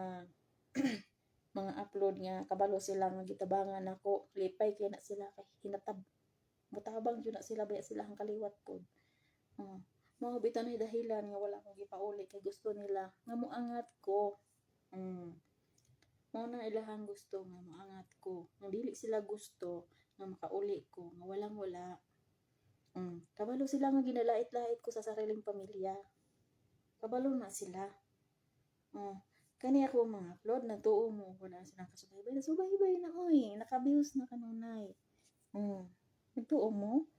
mga upload nga kabalo sila nga gitabangan nako. Lipay kay na sila kay mutabang jud na sila baya sila ang kaliwat ko. Mao bitaw na dahilan nga wala ko gipauli kay gusto nila nga moangat ko. Mao na ilahang gusto nga moangat ko. Nga dili sila gusto nga makauli ko nga walang wala. Kabalo sila nga ginalait-lait ko sa sariling pamilya. Kabalo na sila. Kani ako mga upload na tuo mo wala silang kasubaybay. Nasubaybay na oy, naka-views na kanunay. Nagtuo mo?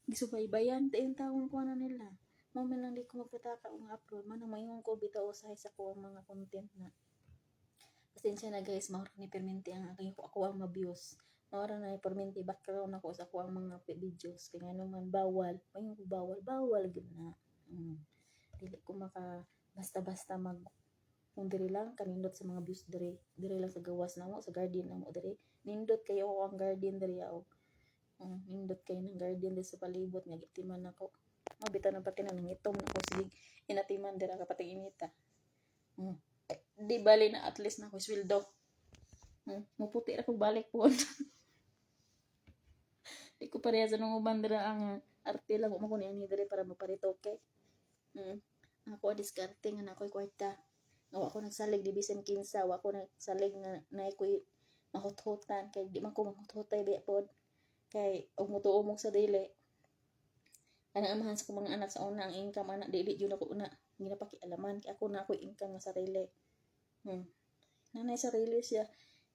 Gisubaybayan tayong taong ko na nila. Mao man lang di ko magpataka og upload man ang maingon ko bitaw usahay sa ko mga content na. Pasensya na guys, mao ni perminti ang ako ang ma-views. Mawara na perminti background ako sa kuang mga videos kay ngano man bawal mayon ko bawal gid na. Dili ko maka basta-basta mag kung diri lang kanindot sa mga views diri lang sa gawas namo sa garden namo diri nindot kayo ako ang garden diri nindot kayo ng garden diri sa palibot nga gitiman nako mabitaw na pati nang itom nako sige inatiman dira ka pati inita. Di bali na at least na ko sweldo. Muputi ra ko balik po. Di ko pareha sa nung uban dira ang arte lang mo ko ni diri para maparitoke. Ako diskarte nga na ako'y kwarta. Nga ako nagsalig di bisan kinsa, ako nagsalig nga na ako'y mahuthutan kay di man ko mahuthutay biya pod. Kay og mutuo mo sa dili. Kanang amahan sa kong mga anak sa una ang income anak dili jud ako una ginapakialaman kay ako na ako'y income nga sarili. Nanay sarili siya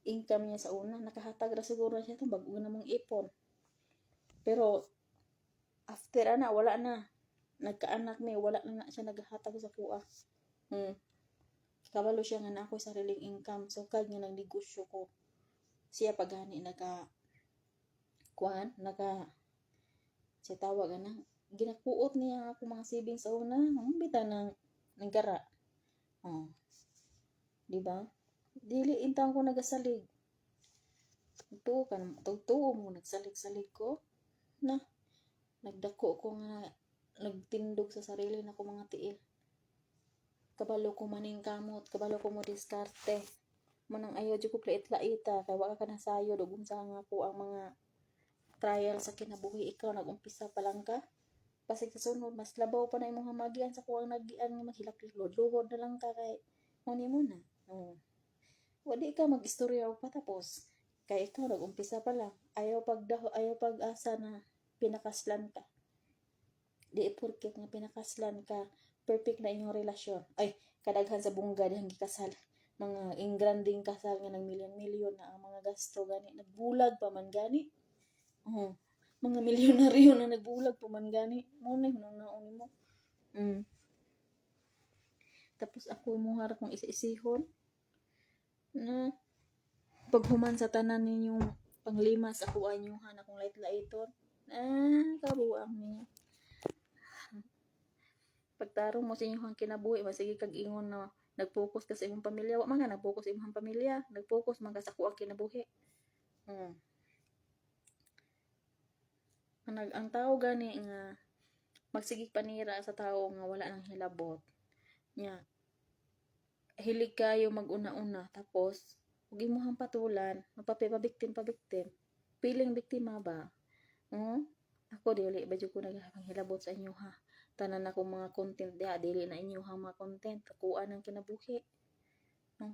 income niya sa una nakahatag ra siguro siya tong bag-o na mong ipon. Pero after wala na nagkaanak mi wala na siya naghatag sa kuha. Kabalo siya nga na ako sariling income so kag nga nagnegosyo ko siya pagani naka siya tawag na ginakuot niya ako mga savings sa una bitaw nang nagkara. Diba? Dili intang ko nagasalig. Tuo mo nagsalig-salig ko na nagdako ko nga nagtindog sa sarili na ko mga tiil. Kabalo ko maning kamot, kabalo ko mo diskarte. Manang ayaw jud ko lait-laita kay wala ka na sayo ug unsa nga ko ang mga trial sa kinabuhi ikaw nag-umpisa pa lang ka. Pasig sa sunod mas labaw pa na imong hamagian sa kuang nagian nga maghilak-luhod na lang ka kay muni mo na. Wadi ka mag-istorya og patapos. Kay ikaw nag-umpisa pa lang. Ayaw pag-asa na pinakaslan ka. Di porket nga pinakaslan ka, perfect na inyong relasyon. Ay, kadaghan sa bungga dihang gikasal. Mga ingranding kasal nga ng milyon-milyon na ang mga gasto gani. Nagbulag pa man gani. Mga milyonaryo na nagbulag pa man gani. Muna yung nauni mo. Tapos ako muhar kong isa-isihon na paghuman sa tanan ninyong panglimas ako anyuhan akong lait-laiton. Kabuang niya. Pagtarong mo sa inyong kinabuhi, masige kag ingon na nag-focus ka sa imong pamilya. Wa man nga nag-focus sa imong pamilya, nag-focus man ka sa kuang kinabuhi. Ang tao gani nga magsigig panira sa tao nga wala nang hilabot nya hilig kayo mag-una-una tapos ug imong patulan pabiktim piling biktima ba. Ako dili ba jud ko naghilabot sa inyo ha. Tanan akong mga content diha dili na inyong mga content kakuan ang kinabuhi.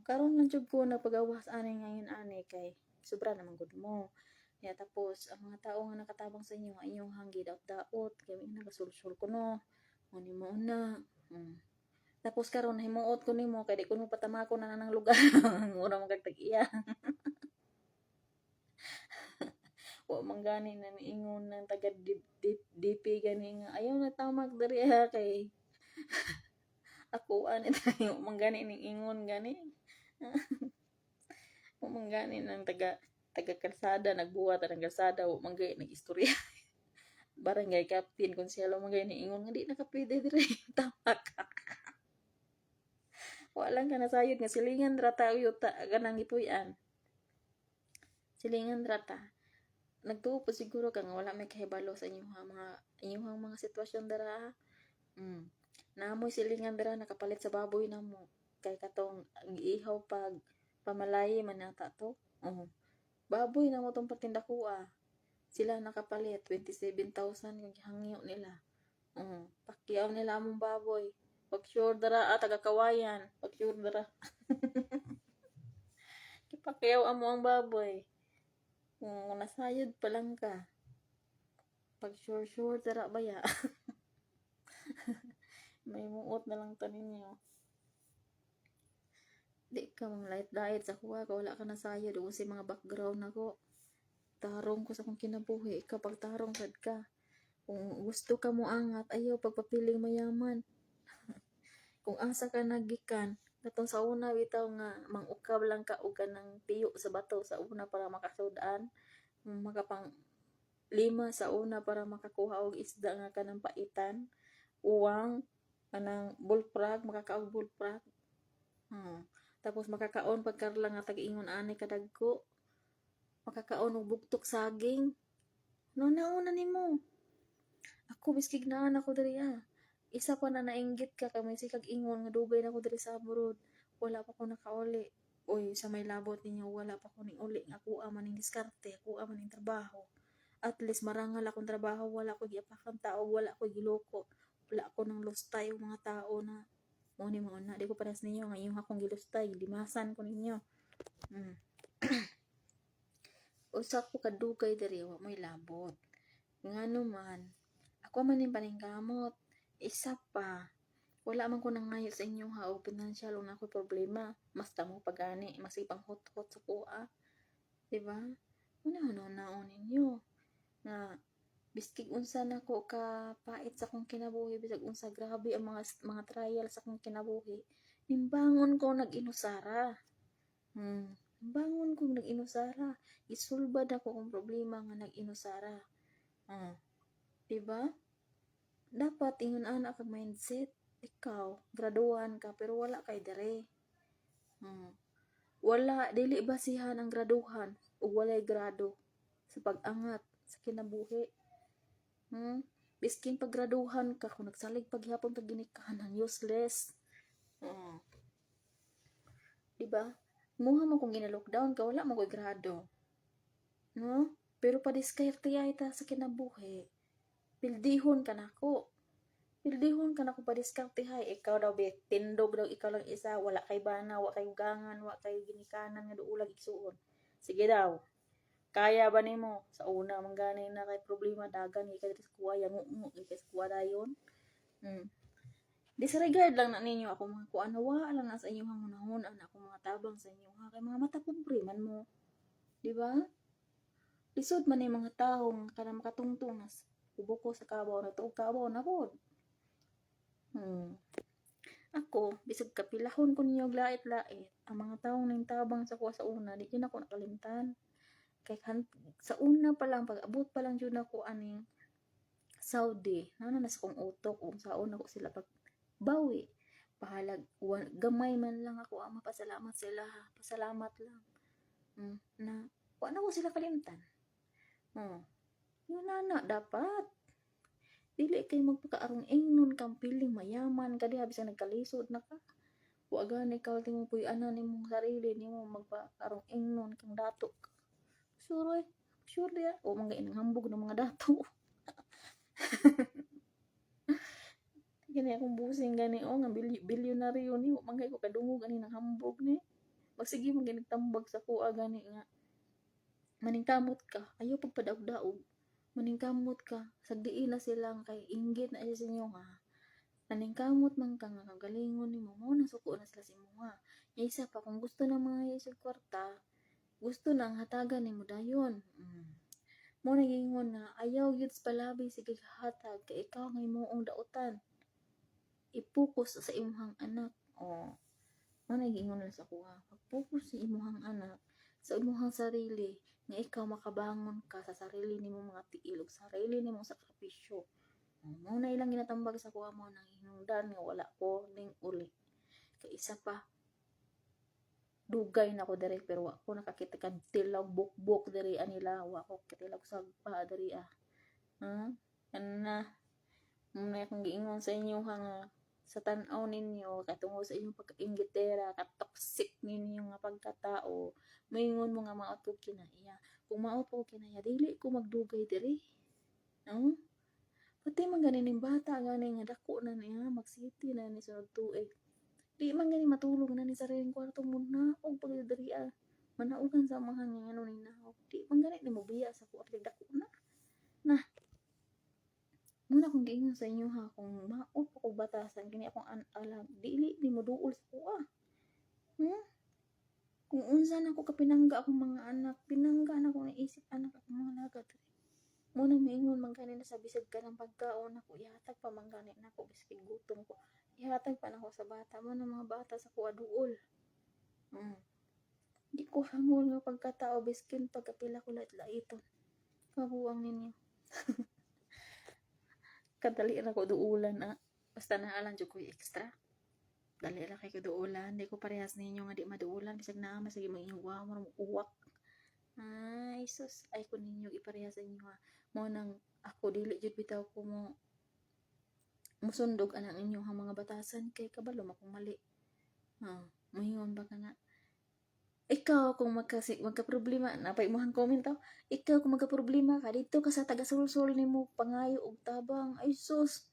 Karon lang jud ko napagawas ani ngayon ani kay sobra naman gud mo. Ya tapos ang mga tao nga nakatabang sa inyo inyong hanggi daot kay nagasulsul ko no. Ani mo na. Tapos karon himuot ko nimo kay di ko mo patamako na nang lugar. Mura man kag tag-iya. Wa man gani na niingon ng taga DP gani nga ayaw na tamag diri ha kay ako ani tayo man gani ning ingon gani. Wa man gani ng taga kalsada nagbuhat ang kalsada wa man gani nag-istorya. Barangay captain konsehalo man gani ingon nga di nakapwede diri tamak. Walang ka nasayod nga silingan rata uyuta ganang ipuy-an. Silingan rata. Nagtuo po siguro ka nga wala may kahibalo sa inyong mga sitwasyon dara. Naamoy silingan dara nakapalit sa baboy namo. Kay katong giihaw pag pamalay man nata to. Baboy namo tong patindakua. Sila nakapalit 27,000 yung hangyo nila. Pakyaw nila among baboy. Pag sure dara taga Kawayan, pag sure dara. Kipakyaw amo ang baboy. Nasayod pa lang ka. Pag sure dara baya. May muot na lang to ninyo. Di ka mang light sa kuha ka wala ka nasayod o si mga background ako. Tarong ko sa kong kinabuhi ikaw pag tarong sad ka. Kung gusto ka mo angat ayaw pagpapiling mayaman. Kung asa ka nagikan, katong sa una bitaw nga mangukab lang ka og kanang tiyo sa bato sa una para makasudaan, makapang 5 sa una para makakuha og isda nga kanang paitan, uwang kanang bullfrog makakaog bullfrog. Tapos makakaon pagkarla nga tag-ingon ani kadagko. Makakaon og bugtok saging. Nauna nimo. Ako biskig naan ako diri Isa pa na nainggit ka kami si kag ingon nga dugay na ko diri sa abroad. Wala pa ko nakauli. Uy, sa may labot ninyo wala pa ko ning uli nga kuha man ning diskarte, kuha man ning trabaho. At least marangal akong trabaho, wala ko giapakan tao, wala ko giloko. Wala ko nang lustay mga tao na mo ni mo na di ko paras ninyo nga yung akong gilustay, limasan ko ninyo. Usa ko kadugay diri wa may labot. Ngano man, ako man ning paningkamot. Isa pa, wala man ko nangayo sa inyo ha o financial o na ako problema. Mas tamo pagani, mas ipang hot-hot sa kuha. Diba? Una ninyo. Na, biskig unsa na ko ka pait sa kong kinabuhi, bisag unsa grabe ang mga trial sa kong kinabuhi. Nimbangon ko nag-inusara. Nimbangon ko nag-inusara. Isulbad ako kong problema nga nag-inusara. Diba? Dapat ingon ana kag mindset. Ikaw, graduhan ka pero wala kay dere. Wala dili basihan ang graduhan o walay grado sa pag-angat sa kinabuhi. Biskin paggraduhan ka kung nagsalig paghapon pag ginikanan useless. Diba? Muha mo kung gina-lockdown ka wala mo koy grado. No? Pero padiskarte ay ta sa kinabuhi. Pildihon ka nako. Pildihon ka nako padiskarte hay. Ikaw daw tindog daw ikaw lang isa. Wala kay bana, wala kay ugangan, wala kay ginikanan nga duulag igsuon. Sige daw. Kaya ba nimo? Sa una mangganay na kay problema dagan kay sa kuwa yango kay sa kuwa dayon. Disregard lang na ninyo ako mga kuan wa lang na sa inyo hangon ana ako mga tabang sa inyo ha kay mga mata pobre man mo. Di ba? Lisod man yung mga tao nga kanang makatungtong nas ubo ko sa kabaw na tuog kabaw na pod. Ako, bisag kapilahon ko ninyo lait-lait, ang mga taong ning tabang sa kuha sa una, di yun ako nakalimtan. Kay sa una pa lang, pag abot pa lang yun ako aning Saudi, nas kong utok, kung saon ako sila pag bawi. Pahalag, gamay man lang ako, mapasalamat sila, pasalamat lang. Na, wala ko sila kalimtan. Yun na dapat. Dili kay magpakaarong ingnon kang piling mayaman ka diha bisan nagkalisod na ka. Wa gani ikaw timo puy-anan nimong sarili nimo magpakaarong ingnon kang dato ka. Sure, sure dia. O mga inang hambog ng mga dato. Gani akong busing gani o nga bilyonaryo ni wa mangay ko kadungog ani nang hambog ni. Magsige man gani tambag sa kuha gani nga. Maningkamot ka, ayaw pagpadaog-daog. Maningkamot ka, sagdiin na silang kay inggit na siya sa inyo ha. Maningkamot man ka nga kagalingon nimo mo nang suko na sila sa imo ha. Isa pa kung gusto na mga isig kwarta, gusto nang hatagan nimo dayon. Mo nagingon nga ayaw gyud palabi sige hatag kay ikaw nga imong dautan. I-focus sa imong anak. O, mo nagingon na sa kuha. Pag-focus sa imong anak, sa imong sarili, nga ikaw makabangon ka sa sarili nimo mga tiil ug sarili nimo sakripisyo. Mo na ilang ginatambag sa kuha mo nang hinungdan nga wala ko ning uli. Kay isa pa dugay na ko diri pero wa ko nakakita kad tilaw bukbok diri anila wa ko katilaw sagpa diri na muna akong giingon sa inyo nga sa tan-aw ninyo katungod sa inyong pagkainggitera katoxic ninyo nga pagkatao maingon mo nga maot ko kinaiya kung maot ko kinaiya dili ko magdugay diri pati man ganing bata gani nga dako na niya magsiti na ni sunod tuig di man gani matulog na ni sariling kwarto mo na og pagdiri manaugan sa mga nga ano ni nahaw di man gani ni mo biya sa kuha dako na muna kung giingon sa inyo ha kung maot ko batasan kini akong alam dili ni mo duol sa kuha kung unsa na ko kapinangga akong mga anak pinangga na ko naisip anak akong mga lagad muna maingon man kanina sa bisag ka ng pagkaon ako ihatag pa man gani nako bisag gutom ko ihatag pa nako sa bata mo na mga bata sa kuha duol di ko hangol nga pagkatao biskin pagkapila ko lait-laiton kabuang ninyo kadali na ko duulan basta naalan jud ko extra dali ra kay ko duulan di ko parehas ninyo nga di maduulan bisag naa masige mo inyong mo uwak ay sus ay ko ninyo iparehas sa inyo ha mo nang ako dili jud bitaw ko mo musundog anang inyo ang mga batasan kay kabalo akong mali moingon ba ka nga ikaw kung magka-problema napay mo hang comment ikaw kung magka-problema ka dito ka sa taga-sulsol nimo pangayo og tabang ay sus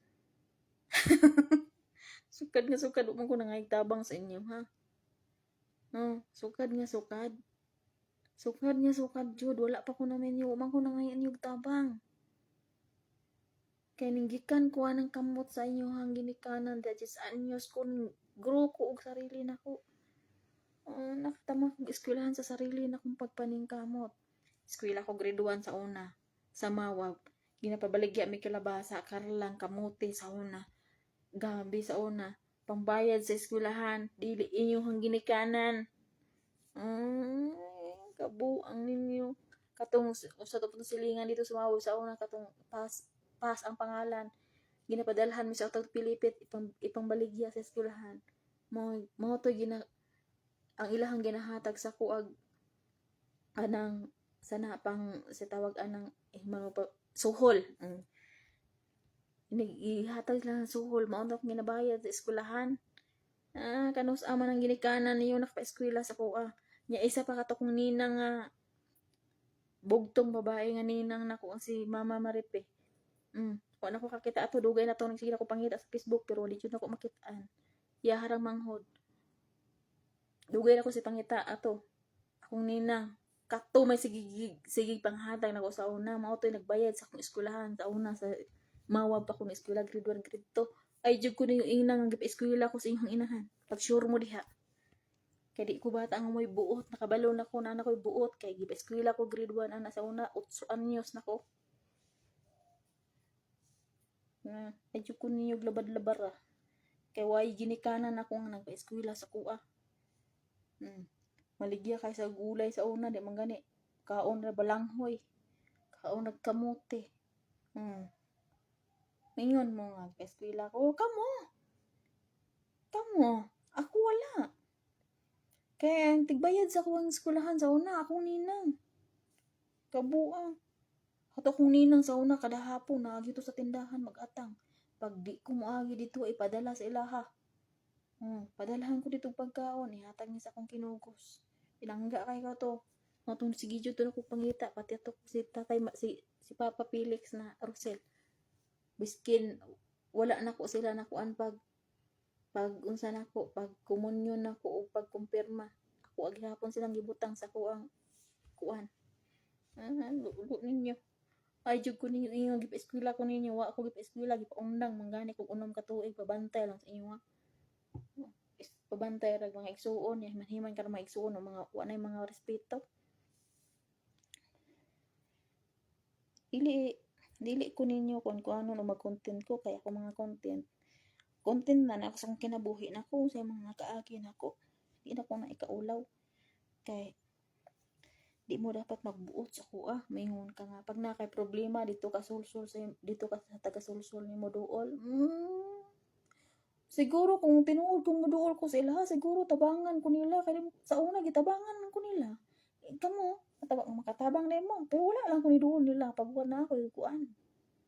sukad mo ko nangay tabang sa inyo ha sukad jud wala pa ko namin yo man ko nangay og tabang kay ninggikan ko anang kamot sa inyo hang ginikanan just anyos kun grow ko og sarili nako nakatama kong eskwelahan sa sarili na kong pagpaningkamot. Eskwela ko grade 1 sa una. Sa Mawag. Ginapabaligya mi kilabasa. Karlang kamuti sa una. Gabi sa una. Pambayad sa eskwelahan. Dili inyong ginikanan. Kabuang ninyo. Katong sa tupong silingan dito sa Mawag sa una. Katong pas ang pangalan. Ginapadalhan mi sa Otog Pilipit. Ipangbaligya sa eskwelahan. Mo to ang ilahang ginahatag sa kuag anang sana pang sa tawag anang suhol ihatag lang suhol mao na ginabayad sa eskwelahan kanus aman ang ginikanan niyo nakapa-eskwela sa kuha nya isa pa katong ninang nga bugtong babae nga ninang nako ang si Mama Maripe wa na ko kakita ato dugay na to nagsige ko pangita sa Facebook pero di jud nako makitaan ya harang manghod dugay na ko si pangita ato akong ninang kato may sige panghatag na ko sa una mao to'y nagbayad sa akong eskwelahan sa una sa Mawag pa ko na eskwela grade 1 grade 2 ay jud ko na yung inang ang eskwela ko sa inyong inahan pag sure mo diha kay di ko bata ang may buot nakabalo na ko na ko'y buot kay giba eskwela ko grade 1 ana sa una 8 anyos na ko ay jud ko ninyo labad-labar kay way ginikanan ako nga nagpa-eskwela sa kuha maligya kay sa gulay sa una di man gani kaon ra balanghoy kaon nagkamote mingon mo nga eskwela ko kamo ako wala kay ang tigbayad sa kuwang eskwelahan sa una akong ninang kabuang Ato kong ninang sa una kada hapon na to sa tindahan mag-atang. Pag di ko moagi dito ipadala sa ilaha. Padalahan ko dito pagkaon ihatag ni sa akong kinugos. Pinangga kay ko to. Matong si Gidyo to ko pangita pati ato si tatay si Papa Felix na Rosel. Biskin wala na ko sila nakuan pag unsa nako pag komunyon nako o pag kumpirma. Ako aghapon silang gibutang sa kuang kuan. Lulo ninyo. Ay jud ko ninyo gipa-eskwela ko ninyo wa ako gipa-eskwela gipaundang manggani kog unom ka tuig pabantay lang sa inyo ha. Pabantay rag mga igsuon himan ka mga igsuon o mga wa nay mga respeto. Dili ko ninyo kung ano no mag-content ko kaya ako mga content na ako sa kinabuhi nako sa mga kaagi nako. Di na ko na ikaulaw kay di mo dapat magbuot sa kuha. Maingon ka nga pag na kay problema dito ka sulsul dito ka sa taga sulsul nimo duol. Siguro kung tinuod kong muduol ko sila, siguro tabangan ko nila kay sa una gitabangan ko nila. Kamo makatabang na mo pero wala lang ko ni duol nila pagbuan na ako kuan.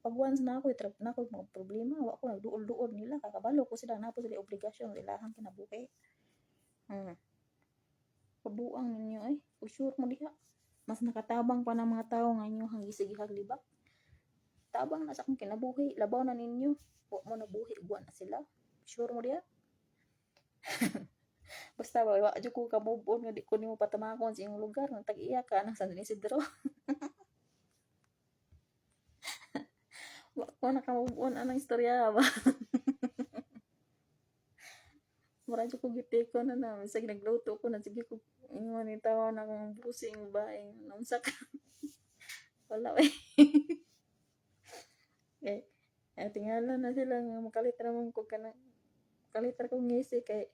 Pagbuan na ako trap na ako mga problema wa ko nagduol-duol nila kakabalo ko sila napo sila obligasyon ilahang kinabuhi. Kabuang ninyo ay sure mo diha. Mas nakatabang pa ng mga tao nga inyo hang gisigihag libak. Tabang na sa akong kinabuhi, labaw na ninyo. Wa mo nabuhi, buwan na sila. Sure mo diya? Basta ba, wa jud ko kamubon nga di ko nimo patamakon sa iyong lugar nang tag-iya ka nang San Isidro. Wa ko nakamubon anang istorya ba. Mura jud ko gitiko na na sa nagluto ko na sige ko ingon ni tawo na akong busing ba unsa ka. Wala eh. Tingala na sila nga makalit ramon ko kanang kalit ra kong ngisi kay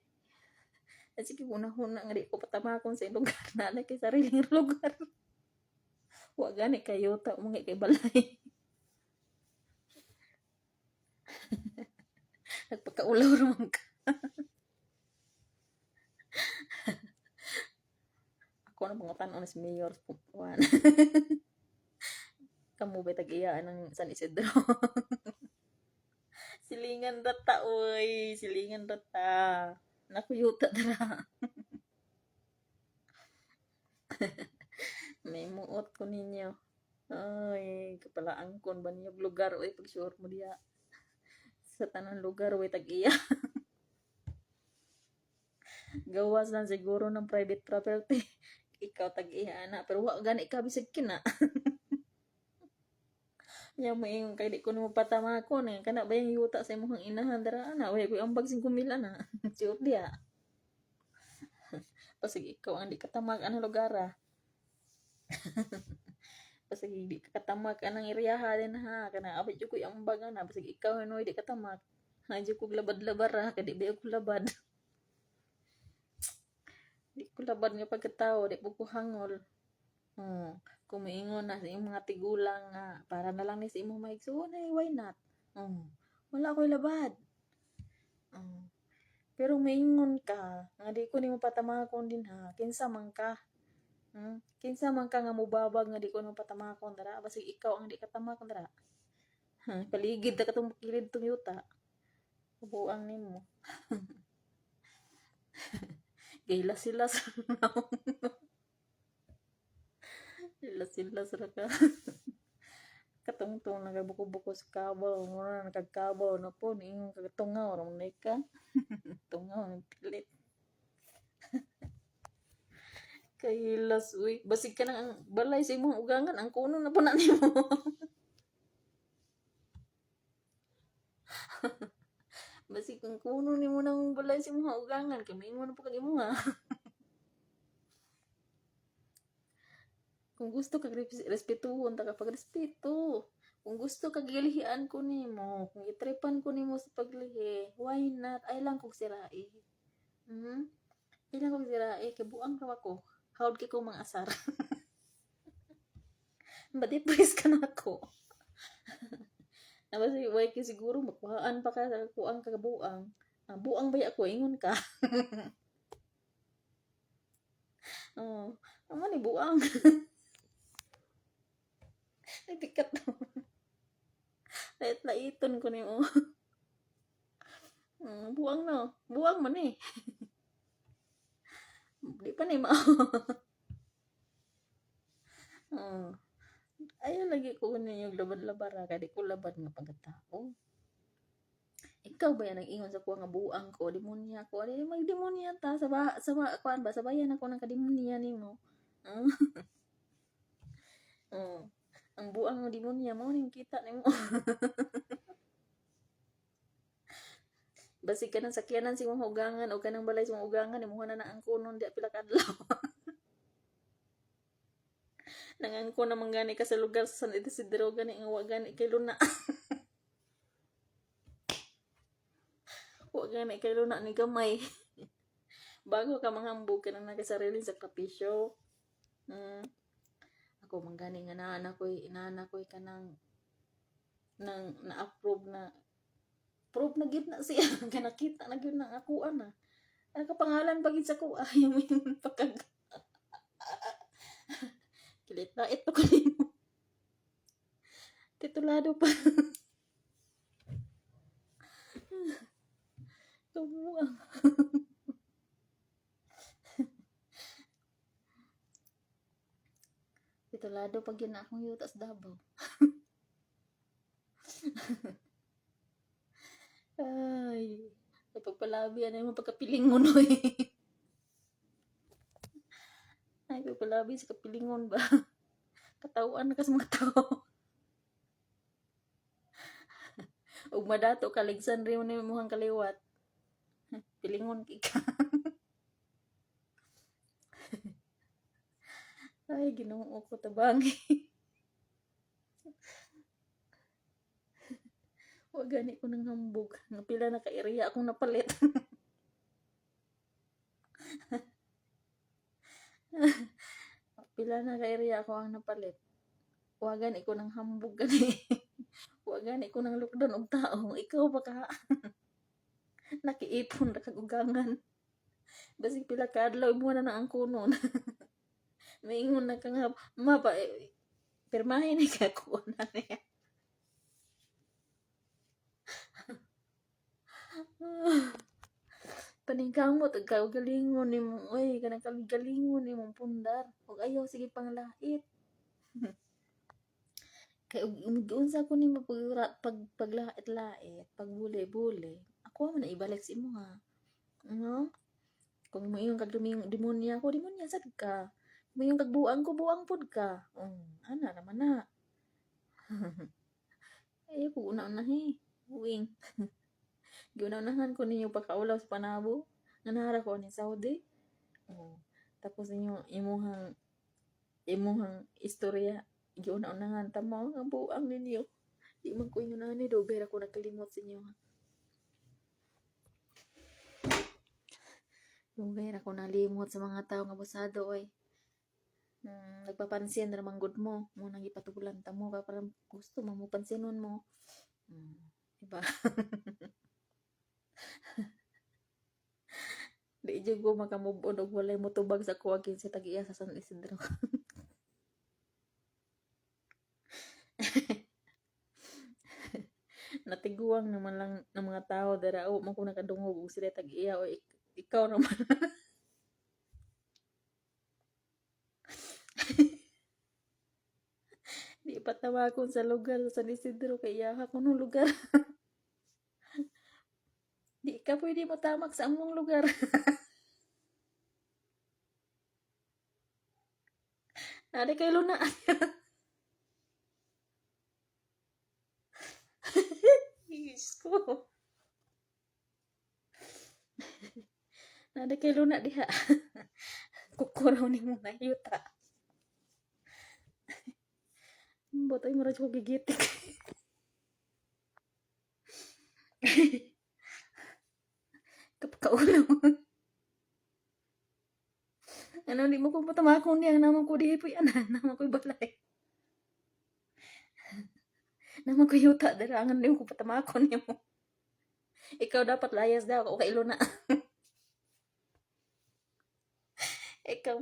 sige una-una nga di ko patamakon sa lugar na kay sariling lugar. Wa gani kayo ta mga kay balay. Nagpakaulaw ramon ka. Ako na mga tanon si Mayor Pupuan. Kamu ba tag-iyaan ng San Isidro? Silingan rata, oy. Silingan rata. Nakuyuta dara. May muot ko ninyo. Ay, kapalaan kon ba niyo lugar, oy. Pag-sure mo diya. Sa tanang lugar, oy, tag-iya. Gawas lang siguro ng private property. Ikaw tag-iya na. Pero wag gani ka bisag kina. Nya mo yung kay di ko nimo patamakon eh. Kana ba yung yuta sa imong inahan dara ana. Way ko ambag 5,000 na. Sure dia. Pasig ikaw ang di katamak anang lugar ah. Pasig di katamak anang iriyaha din ha. Kana abot jud ko ambag na. Pasig ikaw hanoy di katamak. Hadyo ko labad-labar ha. Kadi ba ko labad. Di ko labad nga pagkatao. Di ko hangol. Kumiingon na sa imong mga tigulang nga para na lang ni sa imong maigsuon ay why not? Wala ko'y labad. Pero maingon ka nga di ko nimo patamakon din ha. Kinsa man ka? Kinsa man ka nga mubabag nga di ko nimo patamakon dara basig ikaw ang di katamakon dara. Paligid ta katong kilid tong yuta. Kabuang nimo. Gayla sila sa Silas ra ka. Katungtong nagabuko-buko sa kabaw. Mura nakagkabaw na po. Niingon katungaw. Ramay ka. Tungaw ng pilit. Kahilas, uy. Basig ka ng balay sa imong ugangan. Ang kuno na po na nimo. Basig kang kuno nimo ng balay sa imong ugangan. Kamaingon na po kag imo ha. Kung gusto kag respetuhon ta kapag respeto. Kung gusto kag gilihian ko nimo, kung itripan ko nimo sa paglihi, why not? Ay lang kog sirai. Ay lang kog sirai kay buang ra ako. Hawd kay ko mga asar. Badi please ka na ako. Nabas way kay siguro makuhaan pa ka sa kuang kagabuang. Buang ba ako ingon ka? Amo ni buang. Ay, pikat na. Lait-laiton ko ni mo. Buwang no. Buwang man eh. Di pa ni mao. Hmm. Ayaw lagi ko ninyo laban-labara. Kaya di ko laban nga pagkatao. Ikaw ba yan ang ingon sa kuha nga buang ko? Demonya ko. Ano yung magdemonya ta? Kuan ba? Sabayan ako ng kademonya ni mo. Oh. Ang buang ng demonya mo. Yung kita ni mo. Basig ka ng sakyanan si mong hugangan o kanang balay sa mong hugangan. Imuha na ang kunon. Di pila kadlaw. Nangangko na manggani ka sa lugar sa San Isidro. Gani ang wagani kay Luna. Wagani kay Luna ni gamay. Bago ka manghambog ka nang nagasarili sa kapisyo. Ako manggani nga inaanak ko'y ka nang na-approve na proof na gid na siya. Kaya nakita na gyud na ako ana. Ano ka pangalan pagid sa ko? Ayaw mo yung pagkag... Kilit na ito ko mo. Titulado pa. Kabuang. Titulado pag yun na akong yutas Davao. Ay. Ay pagpalabi, ano yung pagkapilingon mo eh. Ay pagpalabi sa kapilingon ba? Katawaan na kas mga tao. Ug madato kaligsan rin mo na muhang kaliwat. Pilingon ka. Ay, ginoo ko tabangi. Wag gani ko nang hambog. Napila na ka-area akong napalit. Pila na ka-area ako ang napalit. Wag gani ko nang hambog gani. Wag gani ko nang lockdown og tao. Ikaw pa ka. Nakiipon ra kag ugangan. Basig pila ka adlaw mo na ang kunon. Maingon na ka nga mapa pirmahin ni ka ko na niya. Paningkamot ag galingon ni mo oy kanang galingon ni mong pundar ug ayaw sige panglait. Kay unsa ko ni paglait-lait pagbuli-buli ako man na ibalik sa imo ha. No? Kung mo yung demonya ko demonya sad ka. Mo yung kagbuang ko buang pod ka. Ana naman na. Ay ko una-unahi. Uwing. Giunahan ko ninyo pagkaulaw sa panabo. Nanara ko ni Saudi. Tapos imuhang istorya. Giuna-unahan tamo ang buang ninyo. Di man ko ingon ani do pero ako nakalimot sa inyo. Dugay ra ko nalimot sa mga tao nga busado oy. Nagpapansin ra man gud mo nang ipatugulan ta mo para gusto mo pansinon mo. Diba? Di jud ko makamove on og walay motubag sa kuwagin sa tag-iya sa San Isidro. Natiguang naman lang ng mga tao dara o man ko nakadungog og sila tag-iya o ikaw naman. Di pa tawakon sa lugar sa San Isidro kaya ako nung lugar. Di ka pwede mo tamak sa among lugar. Nari kay Luna. Yes ko. Nari kay Luna diha. Kukuraw ni mo na yuta. Botoy mo ra ko gigitik. Kapakaulaw. Ano di mo ko patamakon niya naman ko di po yan. Naman ko balay. Naman ko yuta darangan di mo ko patamakon niya mo. Ikaw dapat layas daw ako kay Luna. Ikaw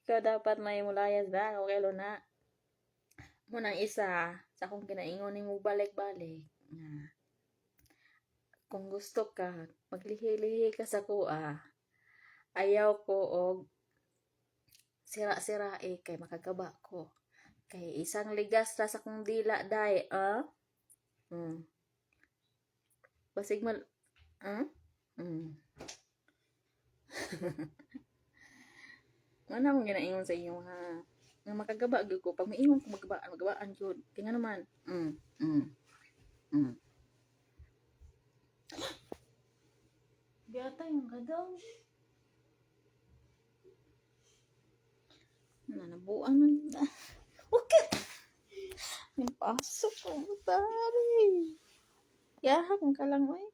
dapat may mulayas daw ako kay Luna. Munang isa, sa akong kinaingon ni mo balik-balik. Nga, kung gusto ka, maglihi-lihi ka sa kuha. Ayaw ko og sira-sira kay makagaba ko. Kay isang ligas ra sa kong dila day, ah? Mm. Basig mal, ah? Mm. Ano akong ginaingon sa inyo ha? Nga makagaba gyud ko pag maingon ko magabaan gyud. Kaya nga naman. Mm. Biyata yung kadaw. Nanabuan na. Okay. May pasok ko. Tari. Yahak ka lang, oy.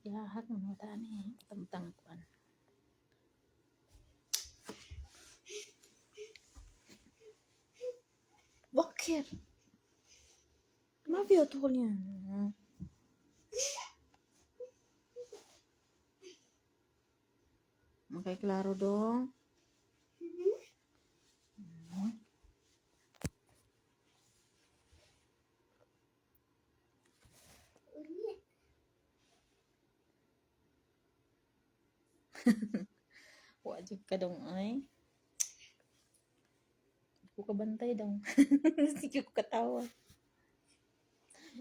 Yahak mo tani. Tamtang kuan. Bakit? Mabiyot ko niyan. Okay, klaro dong. Wajib ka dong ay. Ako kabantay dong. Sige ko katawa.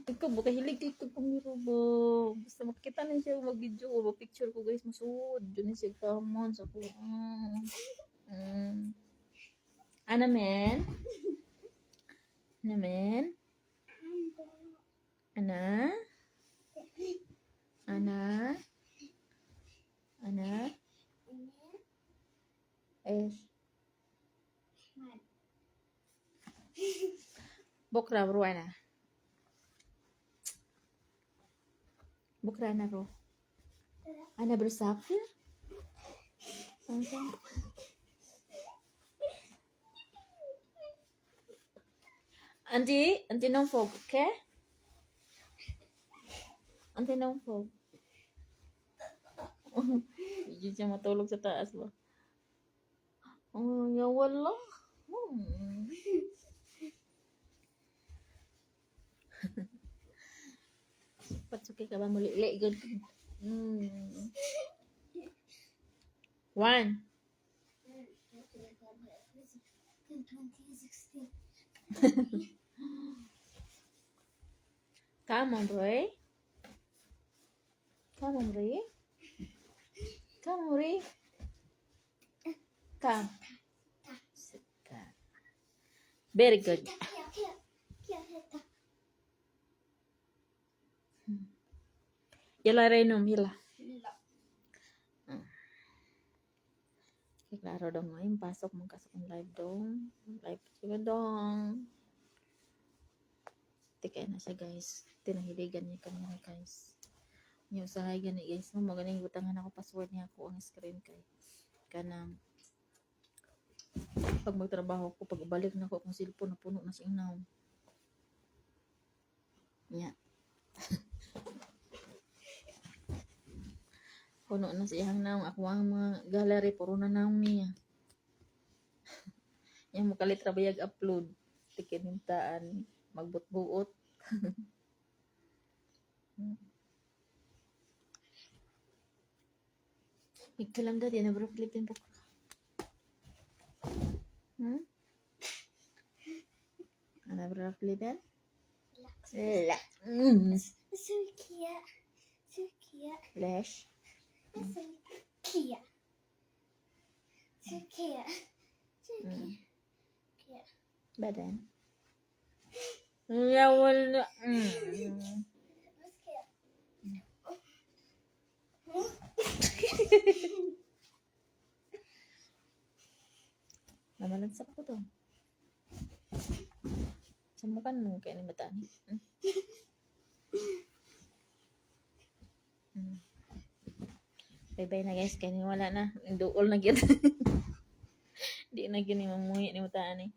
Ikaw buka hilig ko kumiro bo. Basta makita na siya mag-video ko, picture ko guys masud. Dun siya kamon sa ko. Ana men? Ana men? Ana? Ana? Ana? ايش بكره بروح بكره انا بروح انا بسافر انت نوم فوق اوكي انت نوم فوق يجي siya matulog sa taas ba. Oh, ya wallah. Patsuki ka ba muli good. 1 Come on, Roy. Come on, Roy. Come on, Roy. Come. Very good. Yala Renom, yala. Klaro dong ngayon, pasok mong kasok ng live dong. Live juga dong. Tikay na siya guys. Tinahiligan niya kamera guys. Yung usahay gani guys. Magaling butangan ako password niya ako ang screen kay. Kanang pag magtrabaho ko, pag balik na ko akong cellphone na puno na sa inaw. Nya. Puno na siyang naong ako ang mga gallery puro na naong niya. Yang mukalit trabayag upload. Tikinintaan magbut-buot. Ikalam dati na bro Philippine book. Ana bro Philippine? لا سوريا سوريا ليش؟ سوريا سوريا سوريا بعدين يا ولا Namalansak ko to. Samukan mo kaya ni Matani. Bye-bye na guys. Kaya wala na. Duol na gyud. Di na gyud ni mamuhi ni Matani.